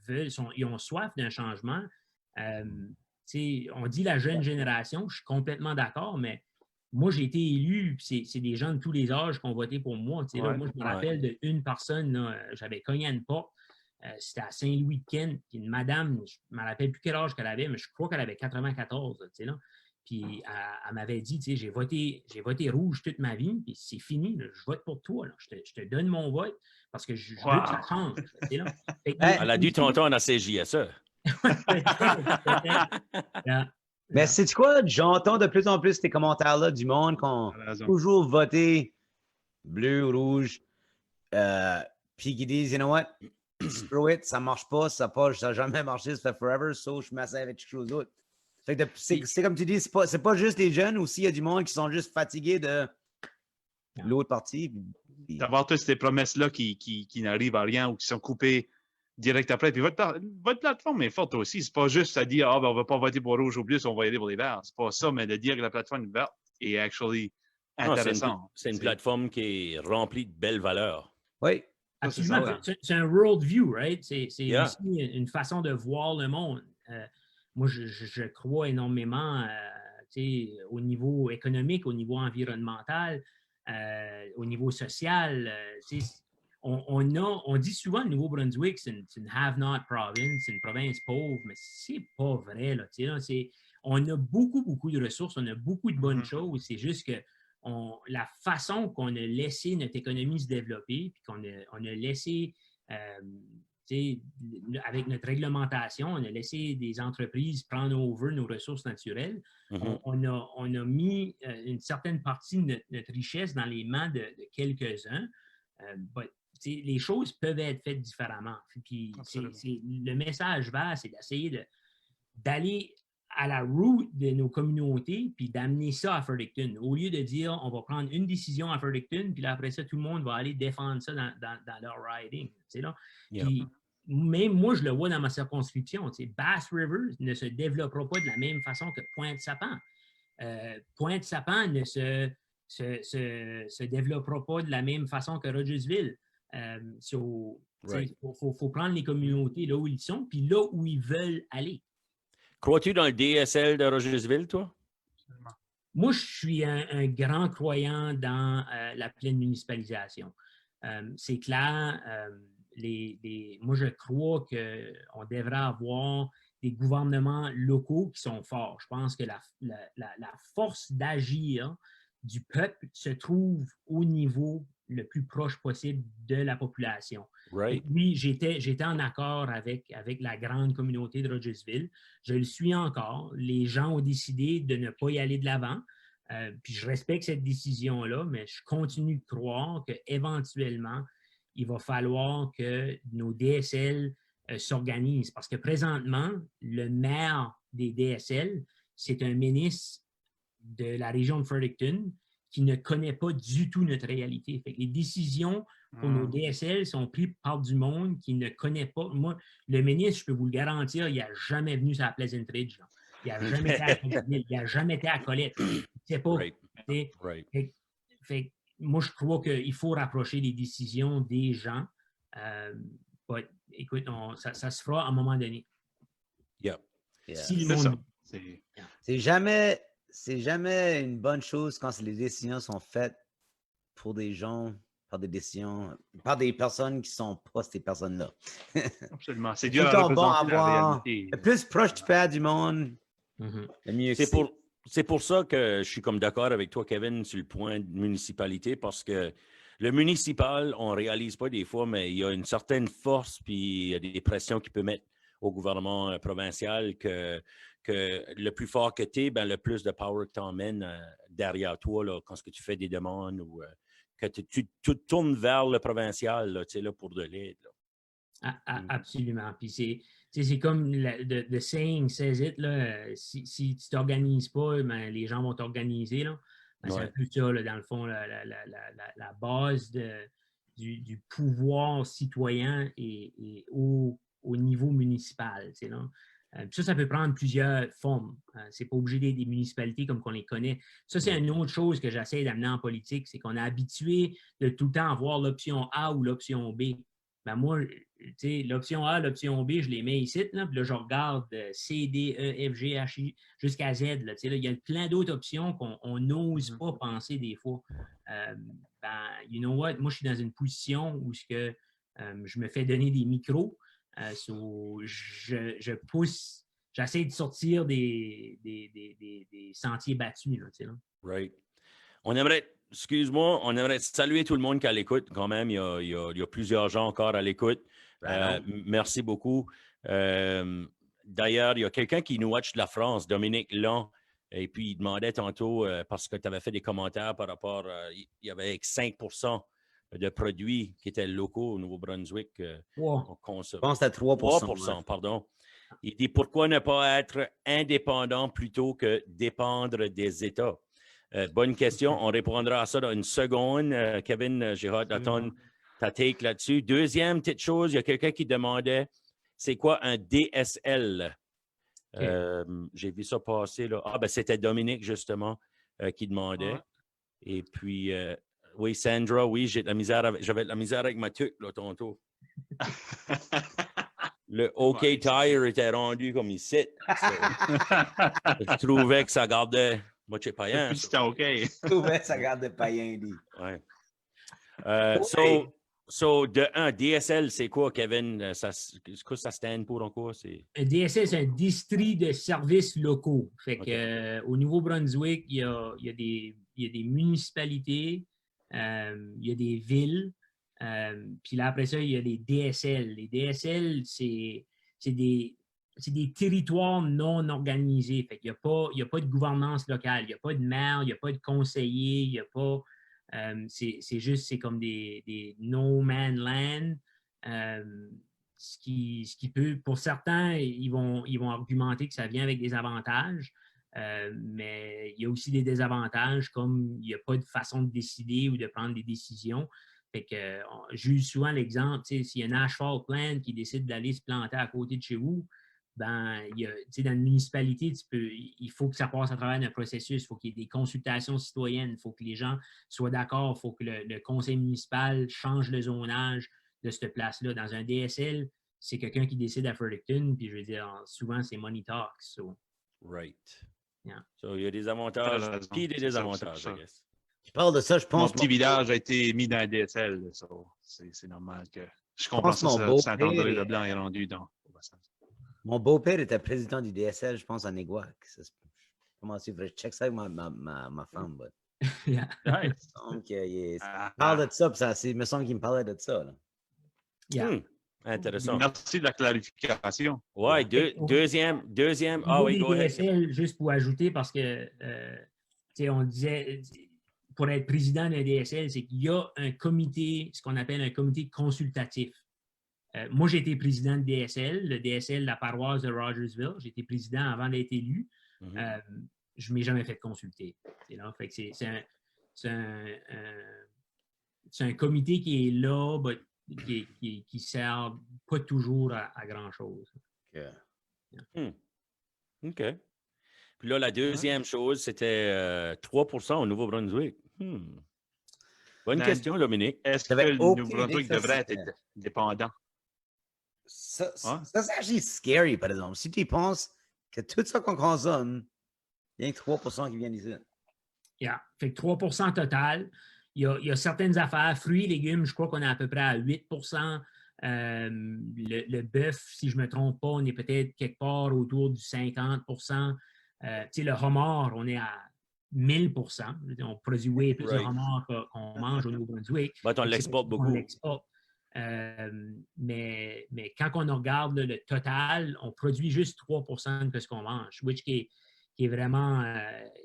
ils ont soif d'un changement. On dit la jeune génération, je suis complètement d'accord, mais moi, j'ai été élu, c'est des gens de tous les âges qui ont voté pour moi. Là, moi, je me rappelle d'une personne, là, j'avais cogné à une porte, c'était à Saint-Louis-de-Kent, puis une madame, je ne me rappelle plus quel âge qu'elle avait, mais je crois qu'elle avait 94. Là. Puis elle m'avait dit, j'ai voté rouge toute ma vie, puis c'est fini, là, je vote pour toi. Là. Je te donne mon vote parce que je veux que ça change. Là. Elle a dû tonton à CJSE. Mais c'est quoi? J'entends de plus en plus ces commentaires-là du monde qui ont toujours voté bleu, rouge, puis qui disent, you know what, screw it, ça marche pas, ça n'a jamais marché, ça fait forever, so je m'assieds avec quelque chose d'autre. C'est comme tu dis, c'est pas juste les jeunes, aussi il y a du monde qui sont juste fatigués de l'autre partie. D'avoir toutes ces promesses-là qui n'arrivent à rien ou qui sont coupées direct après. Puis votre plateforme est forte aussi. C'est pas juste à dire, on va pas voter pour rouge ou bleu, on va y aller pour les verts. C'est pas ça, mais de dire que la plateforme est verte est actually intéressant. C'est une plateforme qui est remplie de belles valeurs. Oui. Absolument. C'est un world view, right? C'est aussi une façon de voir le monde. Moi, je crois énormément au niveau économique, au niveau environnemental, au niveau social. On dit souvent le Nouveau-Brunswick, c'est une have-not province, c'est une province pauvre, mais c'est pas vrai. Là, on a beaucoup de ressources, on a beaucoup de bonnes choses. C'est juste que la façon qu'on a laissé notre économie se développer, puis qu'on a laissé, avec notre réglementation, on a laissé des entreprises prendre over nos ressources naturelles. On a mis une certaine partie de notre richesse dans les mains de quelques-uns. Les choses peuvent être faites différemment. Puis le message vert, c'est d'essayer d'aller à la route de nos communautés puis d'amener ça à Fredericton. Au lieu de dire, on va prendre une décision à Fredericton, puis là, après ça, tout le monde va aller défendre ça dans leur riding. Là. Puis, mais moi, je le vois dans ma circonscription. Bass River ne se développera pas de la même façon que Pointe-Sapin. Pointe-Sapin ne se développera pas de la même façon que Rogersville. Il faut prendre les communautés là où ils sont, puis là où ils veulent aller. Crois-tu dans le DSL de Rogersville, toi? Moi, je suis un grand croyant dans la pleine municipalisation. C'est clair, moi, je crois qu'on devrait avoir des gouvernements locaux qui sont forts. Je pense que la force d'agir du peuple se trouve au niveau le plus proche possible de la population. Right. Oui, j'étais en accord avec la grande communauté de Rogersville. Je le suis encore. Les gens ont décidé de ne pas y aller de l'avant. Puis je respecte cette décision-là, mais je continue de croire qu'éventuellement, il va falloir que nos DSL s'organisent. Parce que présentement, le maire des DSL, c'est un ministre de la région de Fredericton qui ne connaît pas du tout notre réalité. Fait que les décisions pour nos DSL sont prises par du monde qui ne connaît pas. Moi, le ministre, je peux vous le garantir, il n'a jamais venu sur la Pleasant Ridge. Là. Il n'a jamais été à Collettville, il n'a jamais été à Colette. Il ne sait pas. Right. Fait, moi, je crois qu'il faut rapprocher les décisions des gens. Écoute, ça se fera à un moment donné. Yeah. Si le C'est monde... ça. C'est jamais une bonne chose quand les décisions sont faites pour des gens, par des personnes qui sont pas ces personnes-là. Absolument. C'est Tout dur le à temps bon à représenter la voir. réalité. Le plus proche tu peux être du monde, le mieux que C'est pour ça que je suis comme d'accord avec toi, Kevin, sur le point de municipalité, parce que le municipal, on ne réalise pas des fois, mais il y a une certaine force, puis il y a des pressions qu'il peut mettre au gouvernement provincial que le plus fort que tu es, ben, le plus de power que tu emmènes derrière toi là, quand tu fais des demandes ou que tu tournes vers le provincial là, pour de l'aide. Absolument. Puis c'est comme le saying says it, là, si tu ne t'organises pas, ben, les gens vont t'organiser. Ben, ouais. C'est un peu ça, là, dans le fond, la base du pouvoir citoyen et au niveau municipal. Là. Ça peut prendre plusieurs formes. Ce n'est pas obligé d'être des municipalités comme qu'on les connaît. Ça, c'est une autre chose que j'essaie d'amener en politique, c'est qu'on est habitué de tout le temps avoir l'option A ou l'option B. Ben moi, l'option A, l'option B, je les mets ici, là, puis là, je regarde C, D, E, F, G, H, I, jusqu'à Z. Là, il y a plein d'autres options qu'on n'ose pas penser des fois. You know what? Moi, je suis dans une position où je me fais donner des micros. Je pousse, j'essaie de sortir des sentiers battus. Là. Right. On aimerait saluer tout le monde qui est à l'écoute quand même. Il y a plusieurs gens encore à l'écoute. Merci beaucoup. D'ailleurs, il y a quelqu'un qui nous watch de la France, Dominique Long, et puis il demandait tantôt, parce que tu avais fait des commentaires par rapport, il y avait 5% de produits qui étaient locaux au Nouveau-Brunswick. Je pense que c'était 3%. Pardon. Il dit, pourquoi ne pas être indépendant plutôt que dépendre des États? Bonne question. On répondra à ça dans une seconde. Kevin, j'ai hâte d'attendre ta take là-dessus. Deuxième petite chose, il y a quelqu'un qui demandait, c'est quoi un DSL? Okay. J'ai vu ça passer là. Ben c'était Dominique, justement, qui demandait. Et puis, oui, Sandra, oui, j'avais de la misère avec ma tuque, là, tantôt. Le OK Tire était rendu comme ici. Je trouvais que ça gardait... Moi, je sais pas rien. C'était OK. Je trouvais que ça gardait païen, dit. Ouais. So, de un, DSL, c'est quoi, Kevin? Qu'est-ce que ça stand pour encore? Un DSL, c'est un district de services locaux. Fait que, au Nouveau-Brunswick, il y a des municipalités, il y a des villes, puis là, après ça, il y a des DSL. Les DSL, c'est des territoires non organisés. Fait qu'il n'y a pas de gouvernance locale, il n'y a pas de maire, il n'y a pas de conseiller, il n'y a pas... c'est comme des no man land. Ce qui peut, pour certains, ils vont argumenter que ça vient avec des avantages, mais il y a aussi des désavantages, comme il n'y a pas de façon de décider ou de prendre des décisions. Fait que, j'use souvent l'exemple, s'il y a un asphalt plant qui décide d'aller se planter à côté de chez vous, ben, dans une municipalité, il faut que ça passe à travers un processus, il faut qu'il y ait des consultations citoyennes, il faut que les gens soient d'accord, il faut que le conseil municipal change le zonage de cette place-là. Dans un DSL, c'est quelqu'un qui décide à Fredericton, puis je veux dire, souvent, c'est money talks. So. Right. Yeah. So, il y a des avantages et des désavantages, I guess. Je parle de ça, je pense. Mon petit village a été mis dans un DSL, so c'est normal que... Je comprends ça, Saint-André-le-Blanc est rendu dans... Mon beau-père était président du DSL, je pense, à Néguac. Comment c'est vrai? Je check ça avec ma femme. Yeah. Donc, il parle de ça, puis il me semble qu'il me parlait de ça. Là. Yeah. Intéressant. Merci de la clarification. Oui, deuxième. Ah oui, go ahead. DSL, juste pour ajouter, parce que on disait, pour être président d'un DSL, c'est qu'il y a un comité, ce qu'on appelle un comité consultatif. Moi, j'ai été président de DSL, le DSL de la paroisse de Rogersville. J'ai été président avant d'être élu. Je ne m'ai jamais fait consulter. Fait que c'est un comité qui est là, qui ne sert pas toujours à grand-chose. OK. Puis là, la deuxième chose, c'était 3% au Nouveau-Brunswick. Bonne question, Dominique. Est-ce que le Nouveau-Brunswick devrait être dépendant? Ça, c'est actually scary, par exemple. Si tu penses que tout ça qu'on consomme, il y a que 3% qui viennent ici. Yeah. Fait que 3% total. Il y a certaines affaires, fruits et légumes, je crois qu'on est à peu près à 8%. Le bœuf, si je ne me trompe pas, on est peut-être quelque part autour du 50%. Le homard, on est à 1000%. On produit way plus de homard qu'on mange au Nouveau-Brunswick. On l'exporte beaucoup. On l'exporte. Mais quand on regarde le total, on produit juste 3% de ce qu'on mange, which qui est vraiment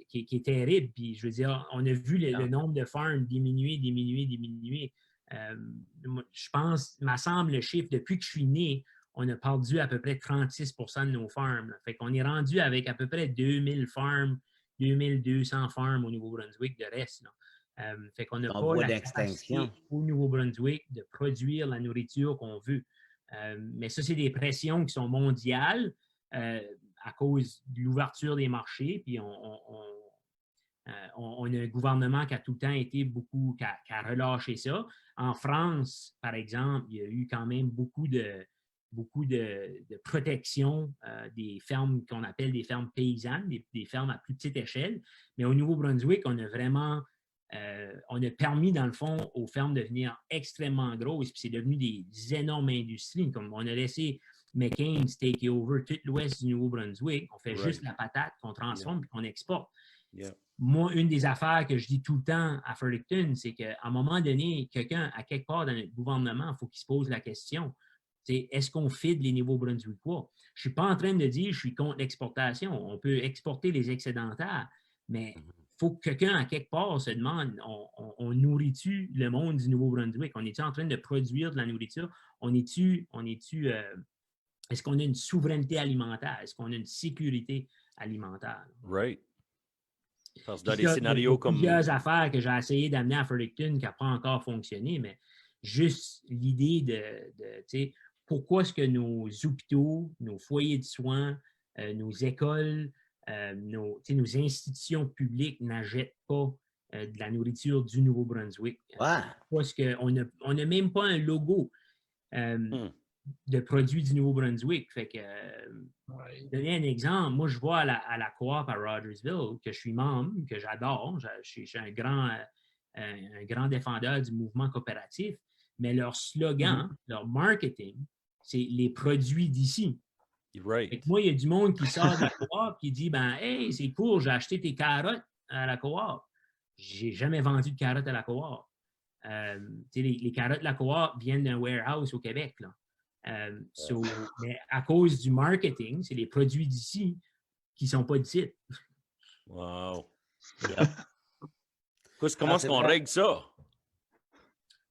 qui est terrible. Puis, je veux dire, on a vu le nombre de farms diminuer. Je pense, il me semble, le chiffre, depuis que je suis né, on a perdu à peu près 36% de nos farms. Fait qu'on est rendu avec à peu près 2000 farms, 2200 farms au Nouveau-Brunswick de reste. Fait qu'on n'a pas la capacité au Nouveau-Brunswick de produire la nourriture qu'on veut. Mais ça, c'est des pressions qui sont mondiales à cause de l'ouverture des marchés. Puis on a un gouvernement qui a tout le temps été qui a relâché ça. En France, par exemple, il y a eu quand même beaucoup de protection des fermes qu'on appelle des fermes paysannes, des fermes à plus petite échelle. Mais au Nouveau-Brunswick, on a vraiment on a permis, dans le fond, aux fermes de devenir extrêmement grosses, puis c'est devenu des énormes industries. Comme on a laissé McCain's take over tout l'ouest du Nouveau-Brunswick. On fait juste la patate qu'on transforme et qu'on exporte. Moi, une des affaires que je dis tout le temps à Fredericton, c'est qu'à un moment donné, quelqu'un, à quelque part dans notre gouvernement, il faut qu'il se pose la question. Est-ce qu'on feed les Nouveaux-Brunswickois? Je ne suis pas en train de dire que je suis contre l'exportation. On peut exporter les excédentaires, mais il faut que quelqu'un, à quelque part, se demande, on nourrit-tu le monde du Nouveau-Brunswick? On est-tu en train de produire de la nourriture? Est-ce qu'on a une souveraineté alimentaire? Est-ce qu'on a une sécurité alimentaire? Right. Parce que dans des scénarios comme... plusieurs affaires que j'ai essayé d'amener à Fredericton qui n'ont pas encore fonctionné, mais juste l'idée de pourquoi est-ce que nos hôpitaux, nos foyers de soins, nos écoles, nos institutions publiques n'achètent pas de la nourriture du Nouveau-Brunswick. Pourquoi est-ce qu'on n'a même pas un logo de produits du Nouveau-Brunswick? Fait que, donner un exemple, moi, je vois à la coop à Rogersville, que je suis membre, que j'adore. Je suis un grand défendeur du mouvement coopératif, mais leur slogan, leur marketing, c'est les produits d'ici. Right. Moi, il y a du monde qui sort de la coop qui dit hey, c'est cool, j'ai acheté tes carottes à la coop. J'ai jamais vendu de carottes à la coop. Les carottes de la coop viennent d'un warehouse au Québec. Là. Mais à cause du marketing, c'est les produits d'ici qui ne sont pas d'ici. Wow. Comment est-ce qu'on règle ça?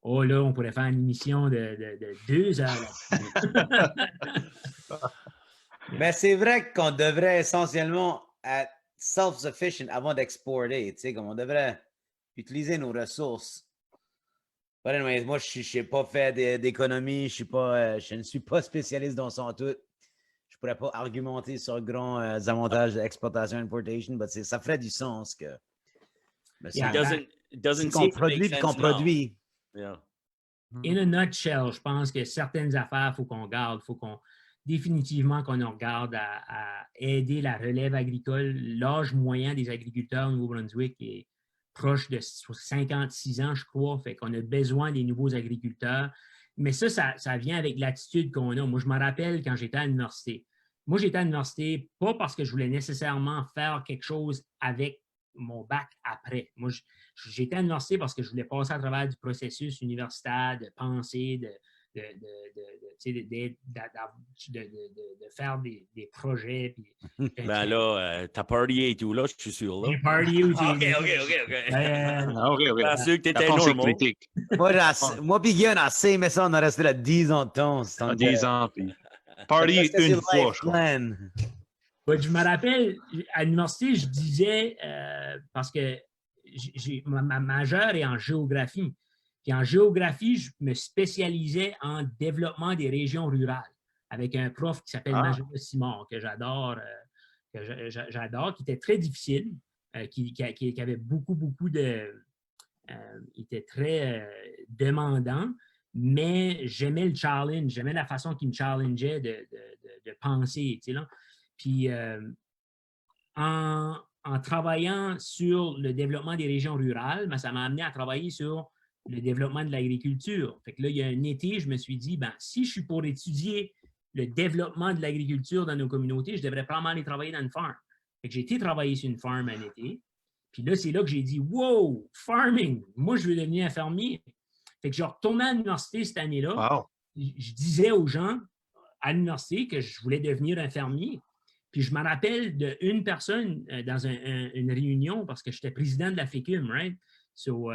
Oh là, on pourrait faire une émission de 2 heures. Mais c'est vrai qu'on devrait essentiellement être self-sufficient avant d'exporter. Comme on devrait utiliser nos ressources. But anyways, moi, je n'ai pas fait d'économie. Je ne suis pas spécialiste dans ça en tout. Je ne pourrais pas argumenter sur grands avantages d'exportation-importation, mais ça ferait du sens que... Qu'on produit. Yeah. In a nutshell, je pense que certaines affaires, il faut qu'on garde, définitivement qu'on regarde à aider la relève agricole. L'âge moyen des agriculteurs au Nouveau-Brunswick est proche de 56 ans, je crois. Fait qu'on a besoin des nouveaux agriculteurs. Mais ça vient avec l'attitude qu'on a. Moi, je me rappelle quand j'étais à l'université. Moi, j'étais à l'université pas parce que je voulais nécessairement faire quelque chose avec mon bac après. Moi, j'étais à l'université parce que je voulais passer à travers du processus universitaire, de penser, faire des projets. Puis, Ben là, t'as partié et tout, là, je suis sûr, là. j'ai partié aussi. OK. Ah, OK. Bien sûr que La t'étais pensée normal. critique. Moi puis Guy, on a assez aimé ça, on a resté là 10 ans de temps. En 10 ans, puis party une fois, je crois. Ouais, je me rappelle, à l'université, je disais, parce que ma majeure est en géographie. Puis en géographie, je me spécialisais en développement des régions rurales avec un prof qui s'appelle Major Simon, que j'adore, qui était très difficile, qui avait beaucoup de... il était très demandant, mais j'aimais le challenge, j'aimais la façon qu'il me challengeait de penser, tu sais, là. Puis en travaillant sur le développement des régions rurales, ben, ça m'a amené à travailler sur le développement de l'agriculture. Fait que là, il y a un été, je me suis dit, ben, si je suis pour étudier le développement de l'agriculture dans nos communautés, je devrais probablement aller travailler dans une farm. Fait que j'ai été travailler sur une farm un été. Puis là, c'est là que j'ai dit, wow, farming, moi, je veux devenir un fermier. Fait que je retournais à l'université cette année-là. Wow. Je disais aux gens à l'université que je voulais devenir un fermier. Puis je me rappelle d'une personne dans une réunion, parce que j'étais président de la FECUM, right? So,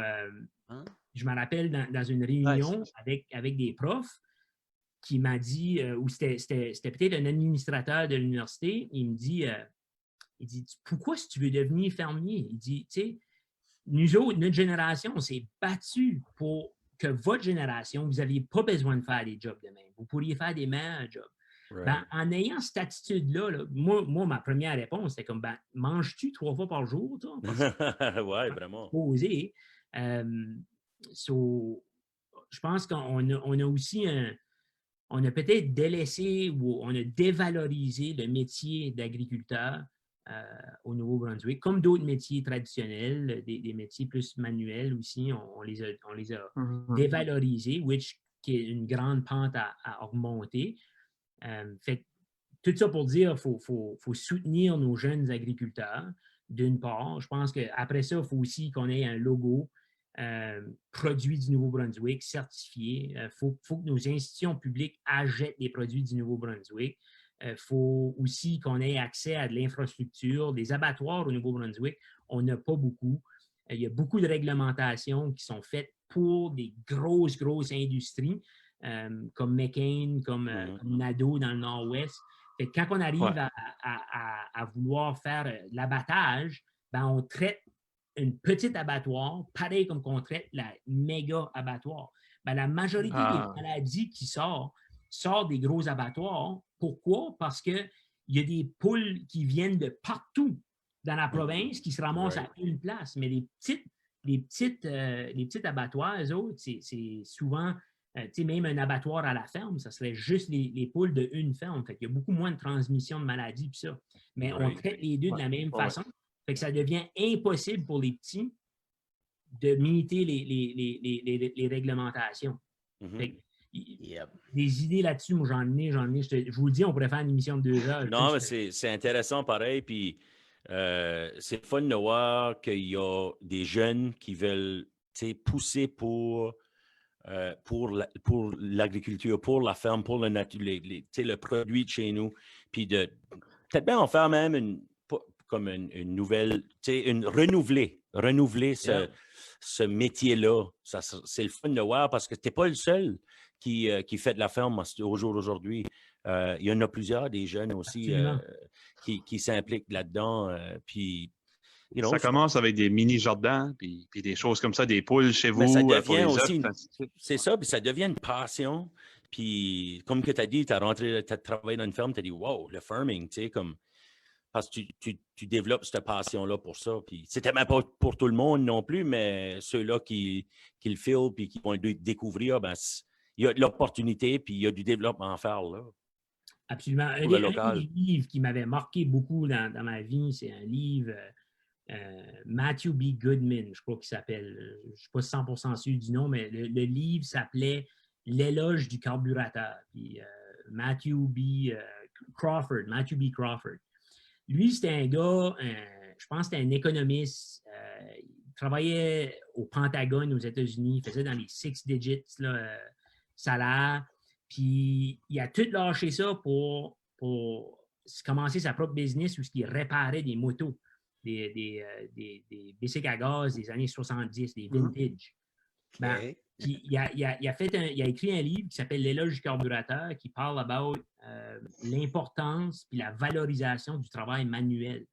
je me rappelle dans une réunion avec des profs qui m'a dit, ou c'était peut-être un administrateur de l'université, il me dit, pourquoi si tu veux devenir fermier? Il dit, tu sais, nous autres, notre génération, on s'est battu pour que votre génération, vous n'aviez pas besoin de faire des jobs de même. Vous pourriez faire des meilleurs jobs. Right. Ben, en ayant cette attitude-là, là, moi, ma première réponse, c'était comme, ben, manges-tu 3 fois par jour, toi? Oui, vraiment. Posé. Je pense qu'on a aussi on a peut-être délaissé ou on a dévalorisé le métier d'agriculteur au Nouveau-Brunswick, comme d'autres métiers traditionnels, des métiers plus manuels aussi, on les a dévalorisés, qui est une grande pente à remonter. Fait tout ça pour dire qu'il faut soutenir nos jeunes agriculteurs, d'une part. Je pense qu'après ça, il faut aussi qu'on ait un logo produit du Nouveau-Brunswick, certifié. Il faut que nos institutions publiques achètent des produits du Nouveau-Brunswick. Il faut aussi qu'on ait accès à de l'infrastructure. Des abattoirs au Nouveau-Brunswick, on n'a pas beaucoup. Il y a beaucoup de réglementations qui sont faites pour des grosses industries. Comme McCain, comme Nadeau dans le Nord-Ouest. Fait que quand on arrive à vouloir faire l'abattage, ben on traite une petite abattoir, pareil comme qu'on traite la méga abattoir. Ben la majorité des maladies qui sortent des gros abattoirs. Pourquoi? Parce qu'il y a des poules qui viennent de partout dans la province qui se ramassent à une place. Mais les petites abattoirs, eux autres, c'est souvent... même un abattoir à la ferme, ça serait juste les poules d'une ferme. Fait qu'il y a beaucoup moins de transmission de maladies puis ça. Mais on traite les deux de la même façon. Fait que ça devient impossible pour les petits de limiter les réglementations. Fait que, des idées là-dessus, moi j'en ai. Je vous le dis, on pourrait faire une émission de 2 heures. Non, mais c'est intéressant pareil. Puis c'est fun de voir qu'il y a des jeunes qui veulent pousser pour l'agriculture, pour la ferme, pour le produit de chez nous, puis peut-être bien en faire même une nouvelle, renouveler ce métier-là. C'est le fun de voir parce que tu n'es pas le seul qui fait de la ferme au jour d'aujourd'hui. Il y en a plusieurs, des jeunes aussi qui s'impliquent là-dedans. Puis ça commence avec des mini-jardins, puis des choses comme ça, des poules chez vous. Mais ça devient pour les aussi, œufs, c'est ça, puis ça devient une passion. Puis comme que tu as dit, tu as travaillé dans une ferme, tu as dit, wow, le farming, tu sais, comme, parce que tu développes cette passion-là pour ça. Puis c'était même pas pour tout le monde non plus, mais ceux-là qui le filent puis qui vont le découvrir, ben, il y a de l'opportunité, puis il y a du développement à faire là. Absolument. Un des livres qui m'avait marqué beaucoup dans ma vie, c'est un livre... Matthew B. Goodman, je crois qu'il s'appelle. Je ne suis pas 100% sûr du nom, mais le livre s'appelait L'éloge du carburateur. Puis, Matthew B. Crawford. Lui, c'était un gars, je pense que c'était un économiste. Il travaillait au Pentagone aux États-Unis. Il faisait dans les 6 digits salaire. Puis il a tout lâché ça pour commencer sa propre business où il réparait des motos, des bicycles à gaz des années 70, des vintage. Ben, puis il a écrit un livre qui s'appelle L'éloge du carburateur qui parle about l'importance puis la valorisation du travail manuel.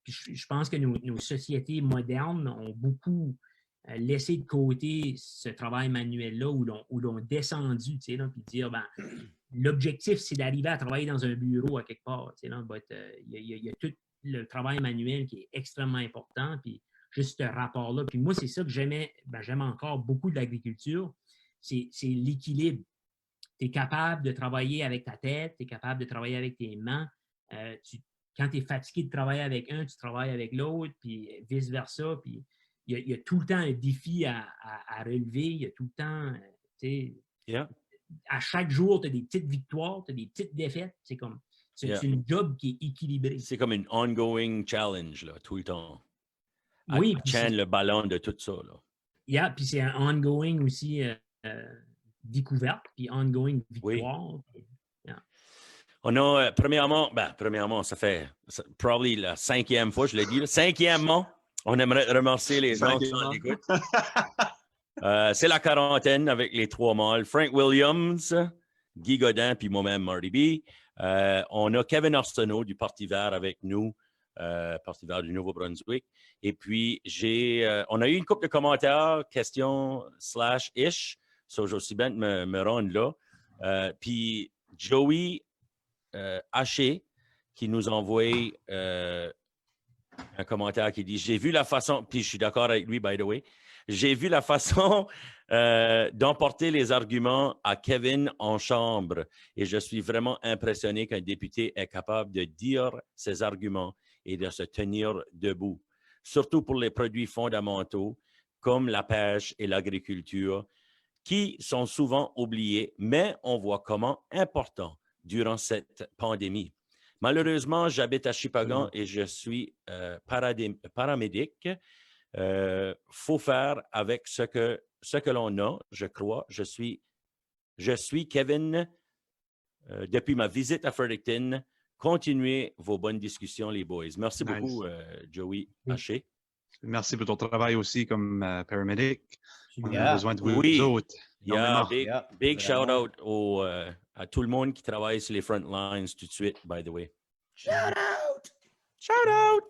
Puis je pense que nos sociétés modernes ont beaucoup laissé de côté ce travail manuel-là où l'on descendu, tu sais, là, puis dire, ben, l'objectif, c'est d'arriver à travailler dans un bureau à quelque part, tu sais, là, il y a tout le travail manuel qui est extrêmement important, puis juste ce rapport-là. Puis moi, c'est ça que j'aime encore beaucoup de l'agriculture, c'est l'équilibre. Tu es capable de travailler avec ta tête, tu es capable de travailler avec tes mains. Quand tu es fatigué de travailler avec un, tu travailles avec l'autre, puis vice-versa. Puis il y a tout le temps un défi à relever. Il y a tout le temps, tu sais, à chaque jour, tu as des petites victoires, tu as des petites défaites. C'est une job qui est équilibrée. C'est comme une ongoing challenge, là, tout le temps. Oui. Tienne le ballon de tout ça, là. Puis c'est un ongoing aussi découverte, puis ongoing victoire. Oui. On a, premièrement, ça fait probably la 5e fois, je l'ai dit. Cinquièmement, on aimerait remercier les gens qui nous écoutent. C'est la quarantaine avec les 3 mâles. Frank Williams, Guy Godin, puis moi-même, Marty B. On a Kevin Arsenault du Parti vert avec nous, Parti vert du Nouveau-Brunswick. Et puis, on a eu une couple de commentaires, questions /ish. So, j'ai aussi bien de me rendre là. Puis, Joey Haché qui nous a envoyé un commentaire qui dit « J'ai vu la façon... » Puis, je suis d'accord avec lui, by the way. « J'ai vu la façon d'emporter les arguments à Kevin en chambre et je suis vraiment impressionné qu'un député est capable de dire ses arguments et de se tenir debout, surtout pour les produits fondamentaux comme la pêche et l'agriculture qui sont souvent oubliés, mais on voit comment importants durant cette pandémie. Malheureusement, j'habite à Shippagan et je suis paramédic. Faut faire avec ce que l'on a, je crois. Je suis Kevin depuis ma visite à Fredericton. Continuez vos bonnes discussions, les boys. Merci beaucoup, Joey Haché. Merci pour ton travail aussi comme paramédic. On a besoin de vous autres. Big shout-out à tout le monde qui travaille sur les front lines tout de suite, by the way. Shout-out! Shout-out!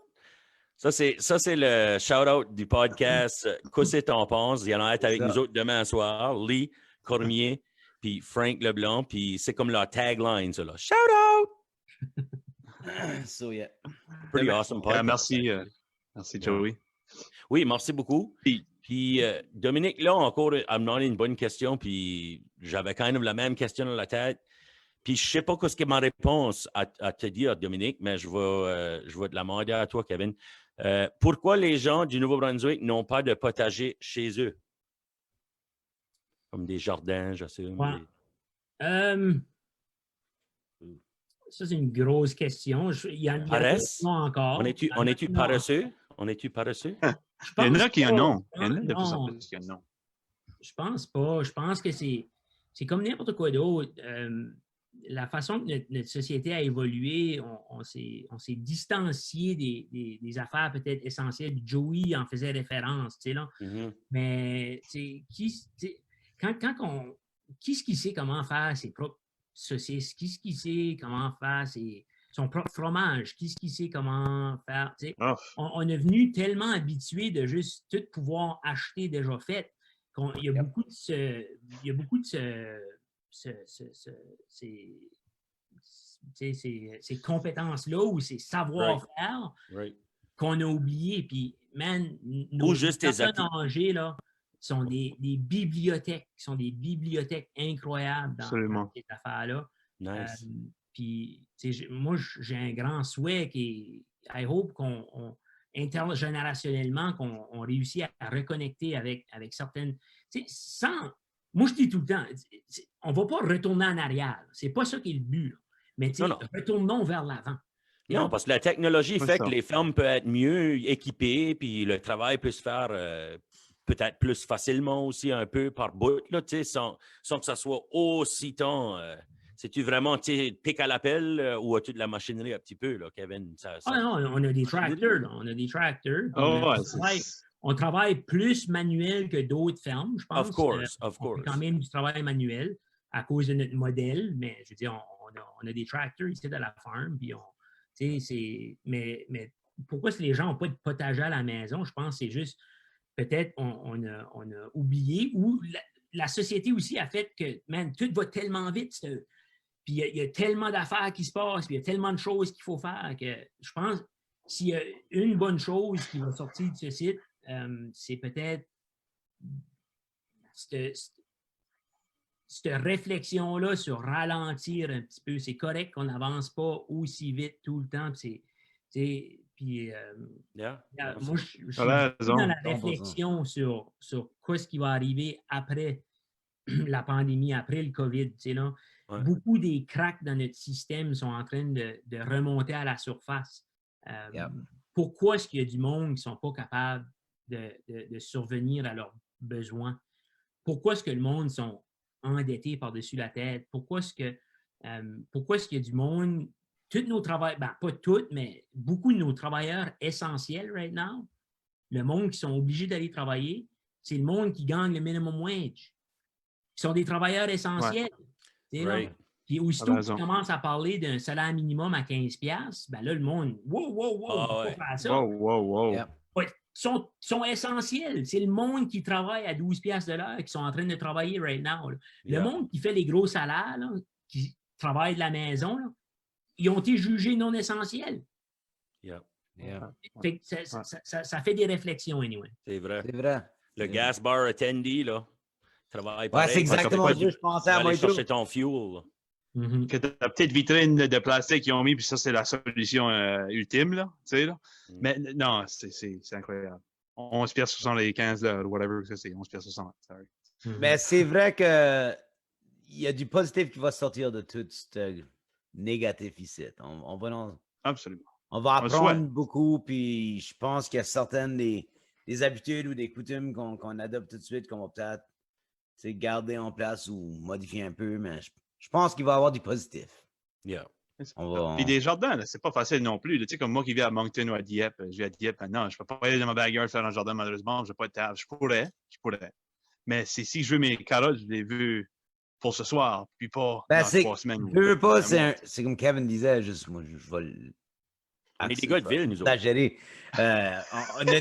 Ça, c'est le shout-out du podcast Qu'est-ce que t'en penses? Il y en a avec nous autres demain soir. Lee Cormier, puis Frank Leblanc, puis c'est comme leur tagline, ça, là. Shout-out! So, yeah. Pretty awesome podcast. Merci, Joey. Oui, merci beaucoup. Puis Dominique, là, encore, elle m'a demandé une bonne question, puis j'avais quand même la même question dans la tête. Puis je ne sais pas ce qu'est ma réponse à te dire, Dominique, mais je vais te la demander à toi, Kevin. Pourquoi les gens du Nouveau-Brunswick n'ont pas de potager chez eux? Comme des jardins, je sais. Ouais. Ça, c'est une grosse question. Il y a encore. On est-tu paresseux? On est-tu paresseux? Il y en a qui en ont. Il y en a de plus en plus qui en ont. Je pense pas. Je pense que c'est comme n'importe quoi d'autre. La façon que notre société a évolué, on s'est distancié des affaires peut-être essentielles. Joey en faisait référence, tu sais, là. Mm-hmm. Mais qui est-ce qui sait comment faire ses propres saucisses? Qui est-ce qui sait comment faire son propre fromage? Qui est-ce qui sait comment faire? On est venu tellement habitué de juste tout pouvoir acheter déjà fait qu'il y a beaucoup de ces compétences-là ou ces savoir-faire qu'on a oubliés. Puis, man, nos personnes âgées, là, sont des bibliothèques, incroyables dans cette affaire-là. Nice. Puis, moi, j'ai un grand souhait qui est, I hope intergénérationnellement, qu'on réussit à reconnecter avec certaines... Moi, je dis tout le temps, on ne va pas retourner en arrière. C'est pas ça qui est le but. Là. Mais retournons vers l'avant. Non, parce que la technologie fait que les fermes peuvent être mieux équipées, puis le travail peut se faire peut-être plus facilement aussi un peu par bout, là, sans que ça soit aussi temps. C'est-tu vraiment pic à l'appel ou as-tu de la machinerie un petit peu, là, Kevin? Ah non, on a des tracteurs, là. On a des tracteurs. Oh, ouais, On travaille plus manuel que d'autres fermes, je pense. Of course. On fait quand même du travail manuel à cause de notre modèle, mais je veux dire, on a des tracteurs ici de la ferme, puis mais pourquoi si les gens n'ont pas de potager à la maison? Je pense que c'est juste, peut-être on a oublié, ou la société aussi a fait que, man, tout va tellement vite, puis il y a tellement d'affaires qui se passent, puis il y a tellement de choses qu'il faut faire que je pense s'il y a une bonne chose qui va sortir de ce site, c'est peut-être cette réflexion-là sur ralentir un petit peu. C'est correct qu'on n'avance pas aussi vite tout le temps. Puis, moi, je suis dans la réflexion sur quoi ce qui va arriver après la pandémie, après le COVID. Là. Ouais. Beaucoup des cracks dans notre système sont en train de remonter à la surface. Pourquoi est-ce qu'il y a du monde qui ne sont pas capables de survenir à leurs besoins? Pourquoi est-ce que le monde sont endettés par-dessus la tête? Pourquoi est-ce qu'il y a du monde, tous nos travailleurs, pas tous, mais beaucoup de nos travailleurs essentiels right now, le monde qui sont obligés d'aller travailler, c'est le monde qui gagne le minimum wage. Qui sont des travailleurs essentiels. Ouais. Right. Puis aussitôt que tu commences à parler d'un salaire minimum à 15$, ben là, le monde, wow, on peut pas faire ça. Wow. Yeah. Ouais, sont essentiels. C'est le monde qui travaille à 12$ de l'heure qui sont en train de travailler right now. Là. Le monde qui fait les gros salaires, là, qui travaille de la maison, là, ils ont été jugés non essentiels. Fait que ça fait des réflexions, anyway. C'est vrai. Le C'est gas bar attendee, là, travaille pareil. Ouais, c'est exactement ça que je pensais à moi. Aller chercher ton fuel. Que ta petite vitrine de plastique qu'ils ont mis, puis ça, c'est la solution ultime, là, tu sais, là. Mais non, c'est incroyable. 11$ les 15 $, whatever que c'est, 11$. Mais c'est vrai que il y a du positif qui va sortir de tout ce négatif ici. Absolument. On va apprendre beaucoup, puis je pense qu'il y a certaines des habitudes ou des coutumes qu'on adopte tout de suite, qu'on va peut-être garder en place ou modifier un peu, mais je pense qu'il va y avoir du positif. Puis des jardins, c'est pas facile non plus. Tu sais, comme moi qui vis à Moncton ou à Dieppe, je vis à Dieppe maintenant, je peux pas aller dans ma backyard faire un jardin, malheureusement, je n'ai pas de table. Je pourrais. Mais si je veux mes carottes, je les veux pour ce soir, puis pas dans 3 semaines. Je veux pas, c'est comme Kevin disait, juste moi, je vais on est des gars de ville, nous autres.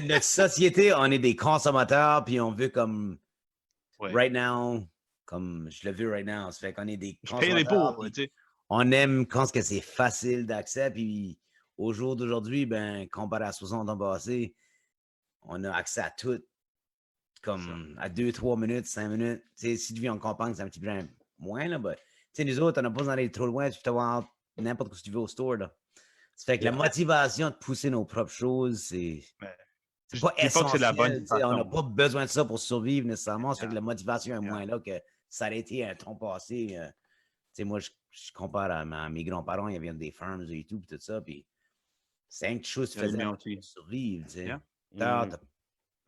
Notre société, on est des consommateurs, puis on veut comme right now, comme je le veux right now. Ça fait qu'on est des consommateurs. On aime quand c'est facile d'accès, puis au jour d'aujourd'hui, ben, comparé à 60 ans passés, on a accès à tout, comme à 2-3 minutes, 5 minutes. T'sais, si tu vis en campagne, c'est un petit peu moins, là, mais nous autres, on n'a pas besoin d'aller trop loin, tu peux avoir n'importe où si tu veux au store, là. Ça fait que la motivation de pousser nos propres choses, c'est pas essentiel. La bonne on n'a pas besoin de ça pour survivre nécessairement. Ça fait que la motivation est moins là que ça aurait été un temps passé. Moi, je compare à mes grands-parents, ils avaient des fermes et tout ça. Puis c'est une chose qui faisait pour survivre.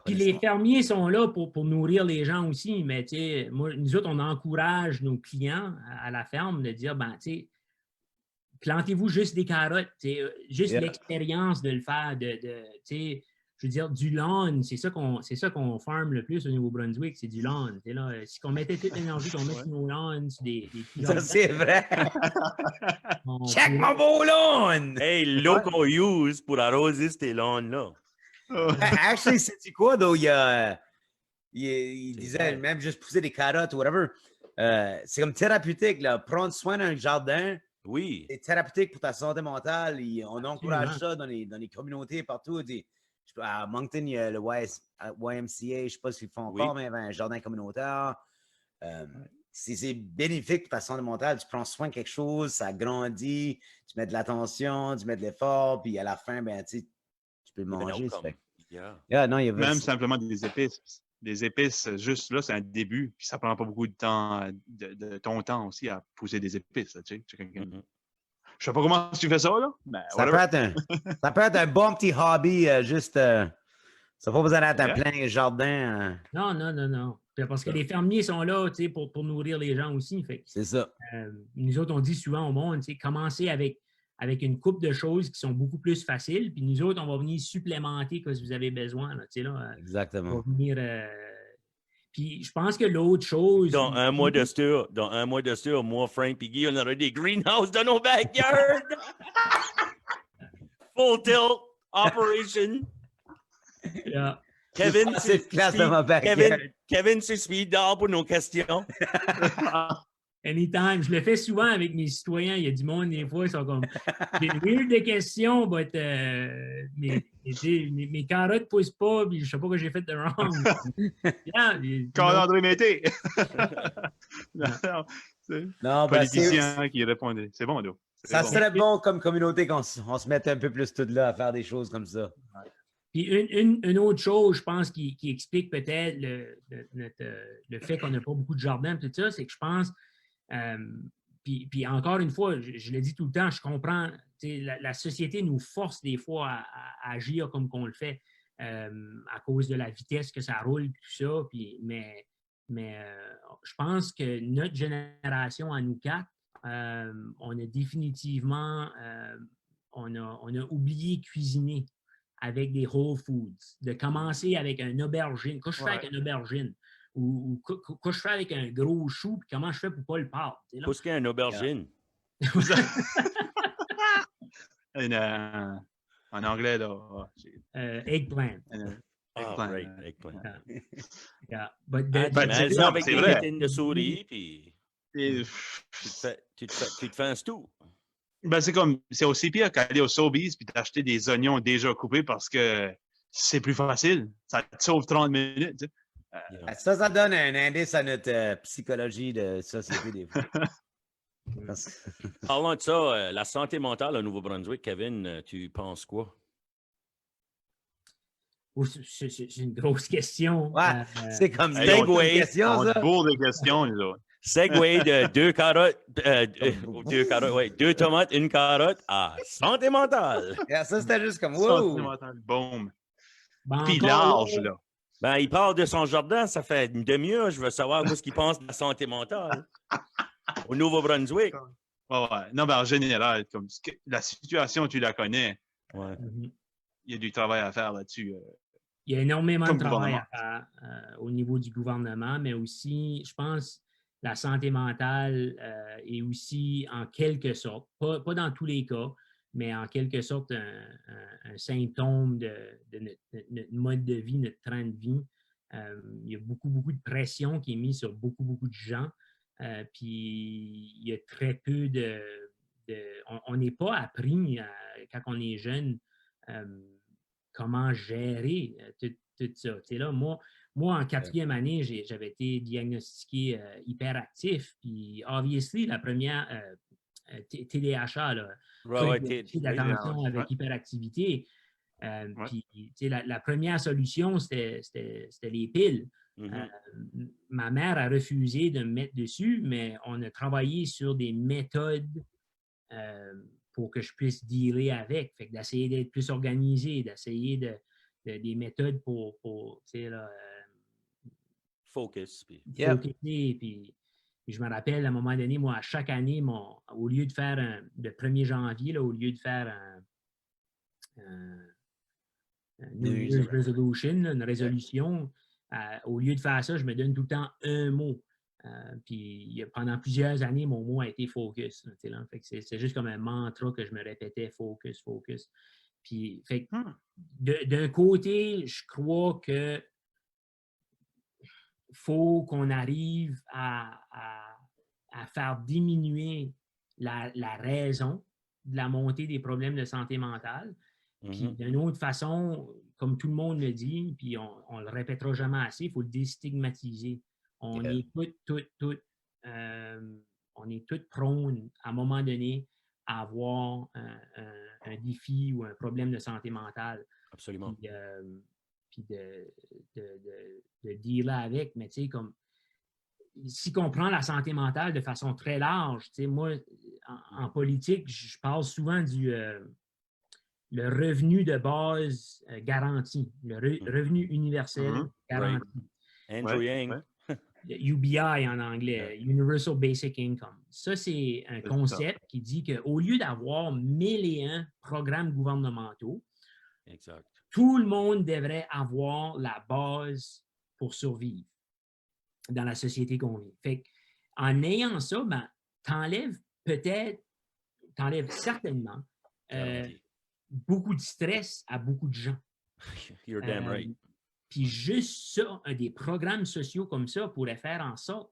Puis les fermiers sont là pour nourrir les gens aussi. Mais nous autres, on encourage nos clients à la ferme de dire, plantez-vous juste des carottes, juste l'expérience de le faire, je veux dire, du lawn, c'est ça qu'on farme le plus au Nouveau-Brunswick, c'est du lawn. Là, si on mettait toute l'énergie qu'on met sur nos lawns, c'est des ça, c'est vrai! Check mon beau lawn! Hey, l'eau qu'on use pour arroser ces lawns-là. Actually, c'est quoi, though? Il disait, même juste pousser des carottes ou whatever, c'est comme thérapeutique, là, prendre soin d'un jardin. Oui. C'est thérapeutique pour ta santé mentale. On encourage ça dans les communautés partout. À Moncton, il y a le YMCA, je ne sais pas s'ils font encore, mais il y avait un jardin communautaire. C'est bénéfique pour ta santé mentale. Tu prends soin de quelque chose, ça grandit, tu mets de l'attention, tu mets de l'effort, puis à la fin, ben, tu peux le manger. Même simplement des épices. Des épices, juste là, c'est un début, puis ça prend pas beaucoup de temps, de ton temps aussi à pousser des épices. Je sais pas comment tu fais ça, là. Mais ça peut être un bon petit hobby, juste Ça n'a pas besoin d'être un Yeah. plein jardin. Non, non, non, non. Parce que les fermiers sont là, tu sais, pour nourrir les gens aussi. Fait que, C'est ça. nous autres, on dit souvent au monde, tu sais, commencez avec une couple de choses qui sont beaucoup plus faciles, puis nous autres, on va venir supplémenter quand vous avez besoin. Là, tu sais, là, on va Exactement. venir. Puis je pense que l'autre chose. Dans un mois de stur, moi, Frank et Guy, on aurait des greenhouses dans nos backyards. Full tilt operation. Yeah. Kevin, C'est classe de ma backyard. Kevin, c'est speed d'or pour nos questions. Anytime. Je le fais souvent avec mes citoyens. Il y a du monde, des fois, ils sont comme. J'ai weird de questions, but mes carottes ne poussent pas, puis je ne sais pas ce que j'ai fait de wrong. Yeah, Carl-André Mété. Non, c'est Non, ben, politicien qui répondait. C'est bon, Ado. ça bon. serait bon comme communauté qu'on on se mette un peu plus tout là à faire des choses comme ça. Puis une autre chose, je pense, qui explique peut-être le fait qu'on n'a pas beaucoup de jardins, tout ça, c'est que je pense, puis encore une fois, je le dis tout le temps, je comprends, la société nous force des fois à agir comme qu'on le fait à cause de la vitesse que ça roule, tout ça, mais je pense que notre génération à nous quatre, on a définitivement, on a oublié cuisiner avec des Whole Foods, de commencer avec un aubergine. Quand je fais avec un aubergine, ou quand je fais avec un gros chou, puis comment je fais pour pas le perdre? Qu'est-ce qu'un aubergine? En anglais, là. Eggplant. Right, eggplant. Yeah. But c'est ça, avec c'est des vrai. pétines de souris, puis Et- tu te fais un stew. Ben, c'est aussi pire qu'aller au Sobeys puis d'acheter des oignons déjà coupés parce que c'est plus facile. Ça te sauve 30 minutes. Tu sais. Ça donne un indice à notre psychologie de société des fois. Parlant de ça, la santé mentale au Nouveau-Brunswick, Kevin, tu penses quoi? C'est une grosse question. Ouais, c'est comme Hey, une Segway, question, On ça. te bourre des questions, les autres. Segway de deux tomates, une carotte à santé mentale. Yeah, ça, c'était juste comme Santé wow. mentale, boom. Ben, Puis encore large, là. Ben, il parle de son jardin, ça fait une demi-heure. Je veux savoir ce qu'il pense de la santé mentale au Nouveau-Brunswick. Ouais. Non, ben, en général, comme la situation, tu la connais. Ouais. Il y a du travail à faire là-dessus. Il y a énormément Comme de travail gouvernement. à faire au niveau du gouvernement, mais aussi, je pense, la santé mentale est aussi, en quelque sorte, pas dans tous les cas, mais en quelque sorte, un symptôme de notre mode de vie, notre train de vie. Il y a beaucoup de pression qui est mise sur beaucoup de gens. Puis il y a très peu on n'est pas appris quand on est jeune comment gérer tout ça. Là, moi, en quatrième année, j'avais été diagnostiqué hyperactif. Puis, obviously, la première TDAH, là, d'attention avec hyperactivité. Puis, la première solution, c'était les piles. Ma mère a refusé de me mettre dessus, mais on a travaillé sur des méthodes pour que je puisse dealer avec. Fait que d'essayer d'être plus organisé, d'essayer des méthodes pour tu sais, là, focus. focuser. Puis je me rappelle, à un moment donné, moi, à chaque année, au lieu de faire le 1er janvier, là, au lieu de faire un New Year's Resolution, là, une résolution, au lieu de faire ça, je me donne tout le temps un mot. Puis pendant plusieurs années, mon mot a été focus. Là, fait que c'est juste comme un mantra que je me répétais, focus. Puis fait d'un côté, je crois que faut qu'on arrive à faire diminuer la raison de la montée des problèmes de santé mentale. Puis d'une autre façon, comme tout le monde le dit, puis on le répétera jamais assez, il faut le déstigmatiser. On est on est toutes prônes, à un moment donné, à avoir un défi ou un problème de santé mentale. Absolument. Puis de dealer avec. Mais tu sais, comme si on prend la santé mentale de façon très large, tu sais, moi, en politique, je parle souvent le revenu de base garanti, le revenu universel garanti. Andrew Yang. UBI en anglais, Universal Basic Income. Ça, c'est un concept qui dit qu'au lieu d'avoir 1001 programmes gouvernementaux, tout le monde devrait avoir la base pour survivre dans la société qu'on vit. Fait en ayant ça, ben, t'enlèves certainement beaucoup de stress à beaucoup de gens. You're damn right. Puis juste ça, des programmes sociaux comme ça pourrait faire en sorte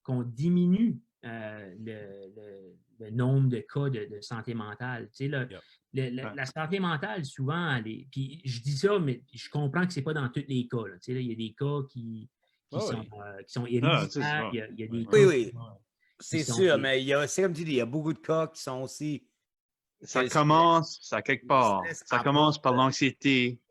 qu'on diminue le nombre de cas de santé mentale. Tu sais, la santé mentale, souvent, puis je dis ça, mais je comprends que ce n'est pas dans tous les cas. Là. Tu sais, il y a des cas qui sont héréditaires. Il y a des cas c'est sûr, mais c'est comme tu dis, il y a beaucoup de cas qui sont aussi... Ça commence à quelque part. Ça commence par l'anxiété.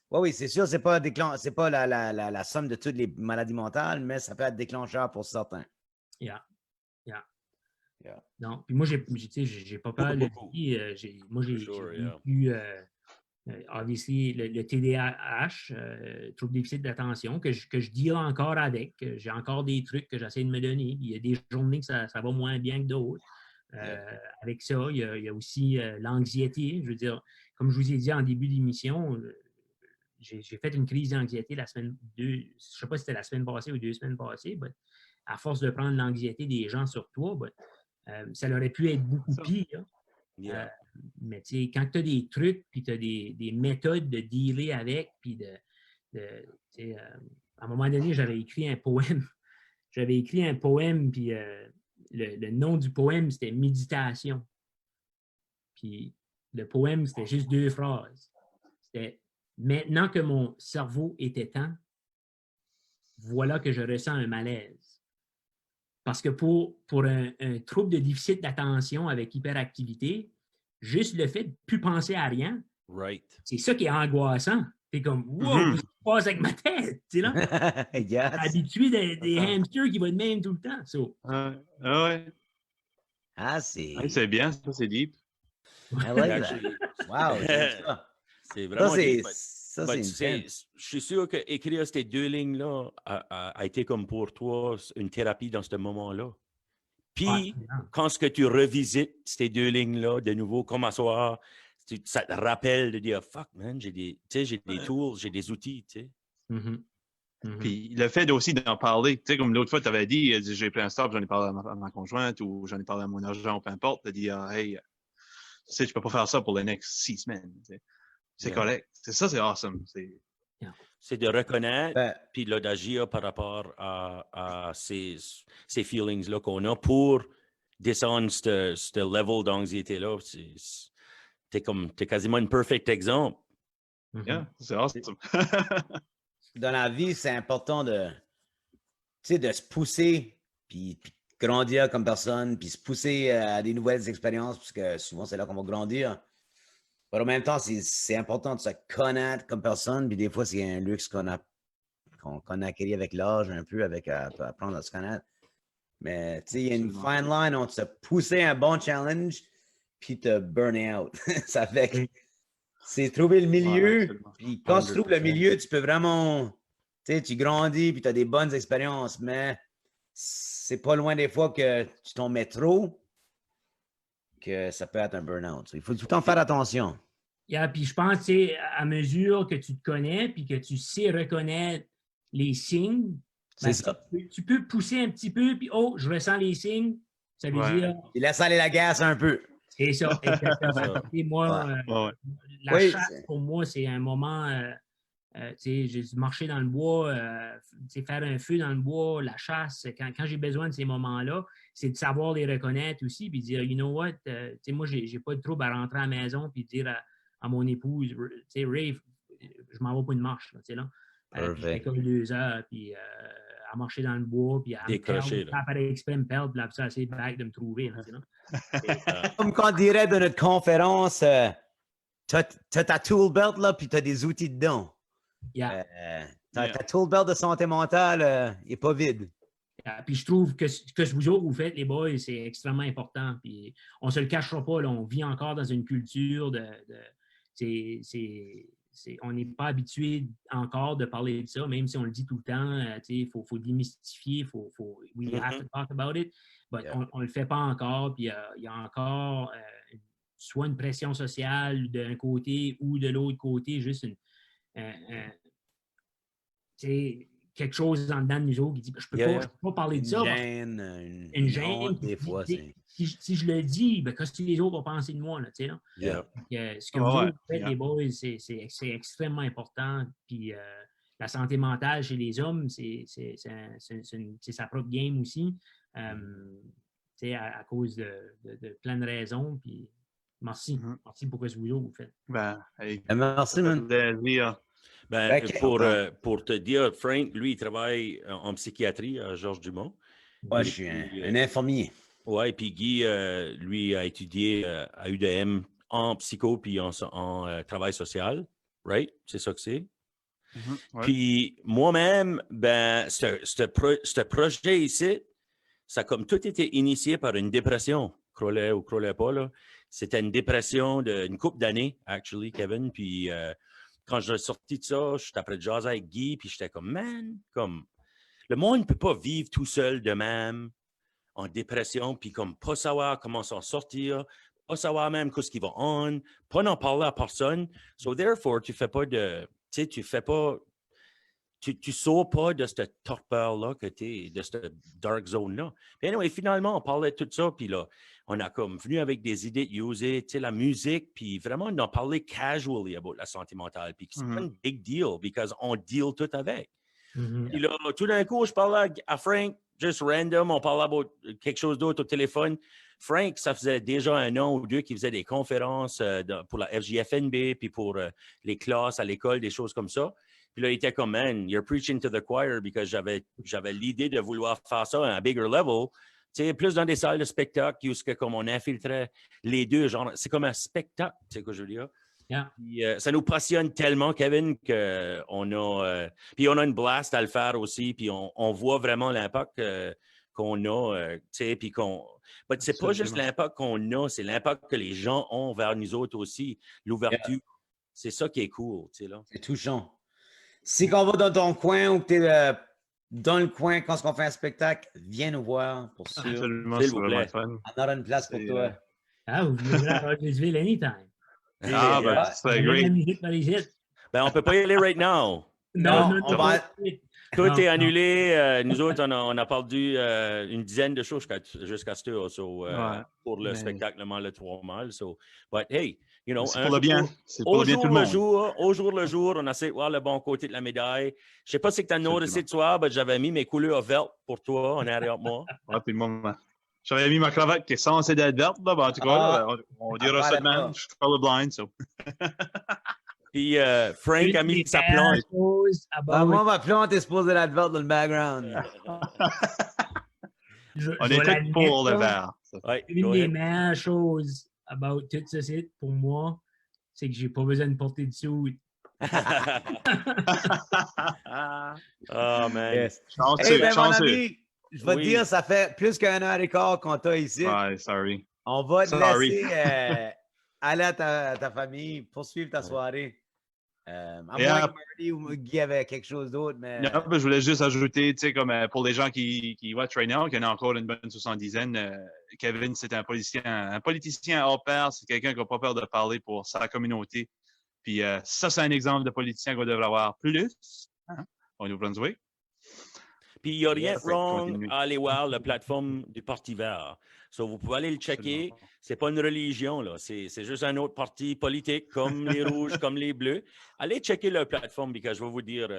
Oui, c'est sûr, c'est pas la somme de toutes les maladies mentales, mais ça peut être déclencheur pour certains. Non, puis moi, j'ai pas peur de dire. Moi, j'ai vécu, obviously, le TDAH, trouble déficit d'attention, que je deal encore avec. J'ai encore des trucs que j'essaie de me donner. Il y a des journées que ça va moins bien que d'autres. Avec ça, il y a aussi l'anxiété. Je veux dire, comme je vous ai dit en début d'émission, j'ai fait une crise d'anxiété je ne sais pas si c'était la semaine passée ou 2 semaines passées, mais à force de prendre l'anxiété des gens sur toi, ça aurait pu être beaucoup pire. Mais tu sais, quand tu as des trucs, puis tu as des méthodes de dealer avec, puis à un moment donné, j'avais écrit un poème. Puis le nom du poème, c'était « Méditation ». Puis le poème, c'était juste 2 phrases. C'était « Maintenant que mon cerveau est éteint, voilà que je ressens un malaise. » Parce que pour un trouble de déficit d'attention avec hyperactivité, juste le fait de ne plus penser à rien, c'est ça qui est angoissant. C'est comme « Wow, qu'est-ce qui se passe avec ma tête? » Tu sais, là? Habitué des hamsters qui vont être même tout le temps. So. C'est bien, ça, c'est deep. I like that. Wow, c'est vraiment deep. Je suis sûr qu'écrire ces 2 lignes-là a été comme pour toi une thérapie dans ce moment-là. Puis, quand ce que tu revisites ces 2 lignes-là de nouveau, comme à soir, ça te rappelle de dire « Fuck, man, j'ai des tools, j'ai des outils. » tu sais. Puis le fait aussi d'en parler, tu sais, comme l'autre fois, tu avais dit, j'ai pris un stop, j'en ai parlé à ma conjointe ou j'en ai parlé à mon agent, peu importe, tu as dit, hey, tu sais, je peux pas faire ça pour les next 6 semaines. Tu sais. C'est correct. Ça, c'est awesome. C'est de reconnaître, puis d'agir par rapport à ces feelings-là qu'on a pour descendre ce level d'anxiété-là. T'es quasiment un perfect exemple. C'est awesome. Dans la vie, c'est important de se pousser, puis grandir comme personne, puis se pousser à des nouvelles expériences, parce que souvent, c'est là qu'on va grandir. Mais en même temps, c'est important de se connaître comme personne, puis des fois, c'est un luxe qu'on a acquis avec l'âge, un peu, avec apprendre à se connaître. Mais il y a une fine line entre se pousser un bon challenge, puis te burn out. Ça fait que c'est trouver le milieu, puis quand tu trouves le milieu, tu peux vraiment, tu grandis, puis tu as des bonnes expériences, mais c'est pas loin des fois que tu t'en mets trop, que ça peut être un burn-out. Il faut tout le temps faire attention. Puis je pense, à mesure que tu te connais, puis que tu sais reconnaître les signes, tu peux pousser un petit peu, puis je ressens les signes, ça veut dire... Il laisse aller la gaz un peu. C'est ça, exactement. Moi, la chasse, pour moi, c'est un moment... j'ai marché dans le bois, faire un feu dans le bois, la chasse, quand j'ai besoin de ces moments-là, c'est de savoir les reconnaître aussi, puis dire, you know what, moi, j'ai pas de trouble à rentrer à la maison, puis dire à mon épouse, Ray, je m'en vais pour une marche, là. Je fais comme 2 heures, puis à marcher dans le bois, puis à me perdre, par exprès me perdre, puis ça, c'est back de me trouver, là. Comme quand on dirait de notre conférence, t'as ta tool belt, là, puis t'as des outils dedans. Ta tool belt de santé mentale, il n'est pas vide. Puis je trouve que ce que vous autres, vous faites, les boys, c'est extrêmement important. Puis on ne se le cachera pas, là, on vit encore dans une culture on n'est pas habitué encore de parler de ça, même si on le dit tout le temps. Il faut démystifier, we have to talk about it. Mais on ne le fait pas encore. Puis il y a encore soit une pression sociale d'un côté ou de l'autre côté, juste quelque chose en dedans de nous autres qui dit je ne peux pas parler de ça. Une gêne. Des fois, si je le dis, qu'est-ce que les autres vont penser de moi? Là, là? Ce que vous faites, les boys, c'est extrêmement important. Puis la santé mentale chez les hommes, c'est sa propre game aussi. À cause de plein de raisons. Puis merci. Merci pour ce que vous faites. Merci, man. Pour te dire, Frank, lui, il travaille en psychiatrie à Georges Dumont. Ouais, je suis un infirmier. Oui, puis Guy, lui, a étudié à UDM en psycho puis en travail social. Right? C'est ça que c'est. Ouais. Puis moi-même, ce projet ici, ça a comme tout été initié par une dépression. Croyez ou croyez pas, là. C'était une dépression d'une couple d'années, actually, Kevin. Puis quand je suis sorti de ça, j'étais après de jaser avec Guy, puis j'étais comme, man, comme, le monde ne peut pas vivre tout seul de même, en dépression, puis comme pas savoir comment s'en sortir, pas savoir même qu'est-ce qui va on, pas n'en parler à personne. So therefore, tu sors pas de cette torpeur-là que tu es, de cette dark zone-là. Puis anyway, finalement, on parlait de tout ça, puis là, on a comme venu avec des idées de user, la musique, puis vraiment, on a parlé casually about la santé mentale, puis c'est pas une big deal, parce qu'on deal tout avec. Puis là, tout d'un coup, je parlais à Frank, juste random, on parlait about quelque chose d'autre au téléphone. Frank, ça faisait déjà 1 an ou 2 qu'il faisait des conférences pour la FJFNB, puis pour les classes à l'école, des choses comme ça. Puis là, il était comme, man, you're preaching to the choir, parce que j'avais l'idée de vouloir faire ça à un bigger level. Tu sais, plus dans des salles de spectacle, jusqu'à comme on infiltrait les deux, genre, c'est comme un spectacle, tu sais ce que je veux dire? Yeah. Puis, ça nous passionne tellement, Kevin, qu'on a... puis on a une blast à le faire aussi, puis on voit vraiment l'impact qu'on a, tu sais, puis qu'on... Mais c'est pas juste l'impact qu'on a, c'est l'impact que les gens ont vers nous autres aussi, l'ouverture. Yeah. C'est ça qui est cool, tu sais, là. C'est touchant. Si on va dans ton coin ou que tu es dans le coin quand on fait un spectacle, viens nous voir, pour sûr. Absolument, c'est vraiment fun. On aura une place pour toi. Vous venez à Rogersville anytime. C'est great. On ne peut pas y aller right now. Non, Tout est annulé. Nous autres, on a perdu une dizaine de choses jusqu'à ce jour pour le spectacle le 3 mal. But hey, you know, c'est pour le bien. C'est pour le bien tout le monde. Au jour le jour, on essaie de voir le bon côté de la médaille. Je ne sais pas si tu as noté de soir, mais j'avais mis mes couleurs vertes pour toi en arrière de moi. Puis le moment. J'avais mis ma cravate qui est censée être verte. Là, en tout cas, on dira ça demain. Je suis colorblind. Puis Frank a mis sa plante. Moi, ma plante est supposée être verte dans le background. On est tous pour le vert. Une des meilleures choses about tout ça, pour moi, c'est que j'ai pas besoin de porter de soude. Oh, man. Yes. Mon ami, je vais te dire, ça fait plus qu'1 heure et quart qu'on t'a ici. Ouais, sorry. On va te laisser aller à ta famille, poursuivre ta soirée. À moins que Marty ou Guy avait quelque chose d'autre. Mais... Non, je voulais juste ajouter, tu sais, comme pour les gens qui watch right now, qu'il y en a encore une bonne 70aine, Kevin, c'est un politicien hors pair, c'est quelqu'un qui n'a pas peur de parler pour sa communauté. Puis ça, c'est un exemple de politicien qu'on devrait avoir plus au Nouveau-Brunswick. Puis il n'y a rien de wrong à aller voir la plateforme du Parti vert. So, vous pouvez aller le checker. Ce n'est pas une religion, là. C'est juste un autre parti politique, comme les rouges, comme les bleus. Allez checker leur plateforme, parce que je vais vous dire,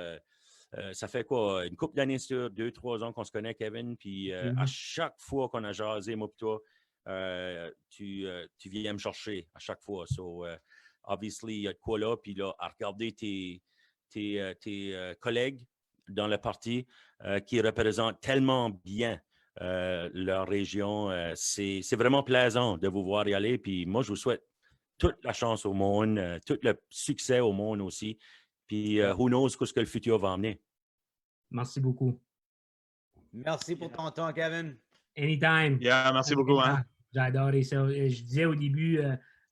ça fait quoi, une couple d'années sur 2-3 ans qu'on se connaît, Kevin. Puis à chaque fois qu'on a jasé, moi et toi, tu viens me chercher à chaque fois. So, obviously, il y a de quoi là. Puis là, à regarder tes collègues dans le parti qui représentent tellement bien leur région. C'est vraiment plaisant de vous voir y aller. Puis moi, je vous souhaite toute la chance au monde, tout le succès au monde aussi. Puis who knows ce que le futur va emmener. Merci beaucoup. Merci pour ton temps, Kevin. Anytime. Yeah, merci beaucoup. Hein? J'ai adoré ça. Je disais au début,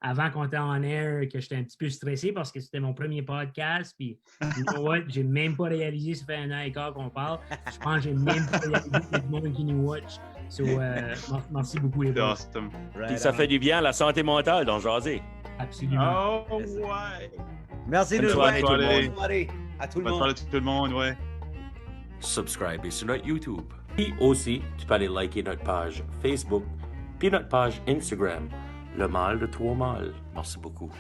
avant qu'on était en air, que j'étais un petit peu stressé parce que c'était mon premier podcast. Puis, you know what? J'ai même pas réalisé, ça fait 1 an et quart qu'on parle. Je pense que j'ai même pas réalisé qu'il y a du monde qui nous watch. So, merci beaucoup, les C'est boys. awesome. Puis ça fait du bien à la santé mentale dans jaser. Absolument. Oh, ouais. Merci de Bonne nous soirée, voir. tout le Bonne monde. soirée à tout le Bonne monde. soirée à tout le monde, ouais. Subscribez sur notre YouTube. Puis aussi, tu peux aller liker notre page Facebook, puis notre page Instagram, Le Mal de Trois Mâles. Merci beaucoup.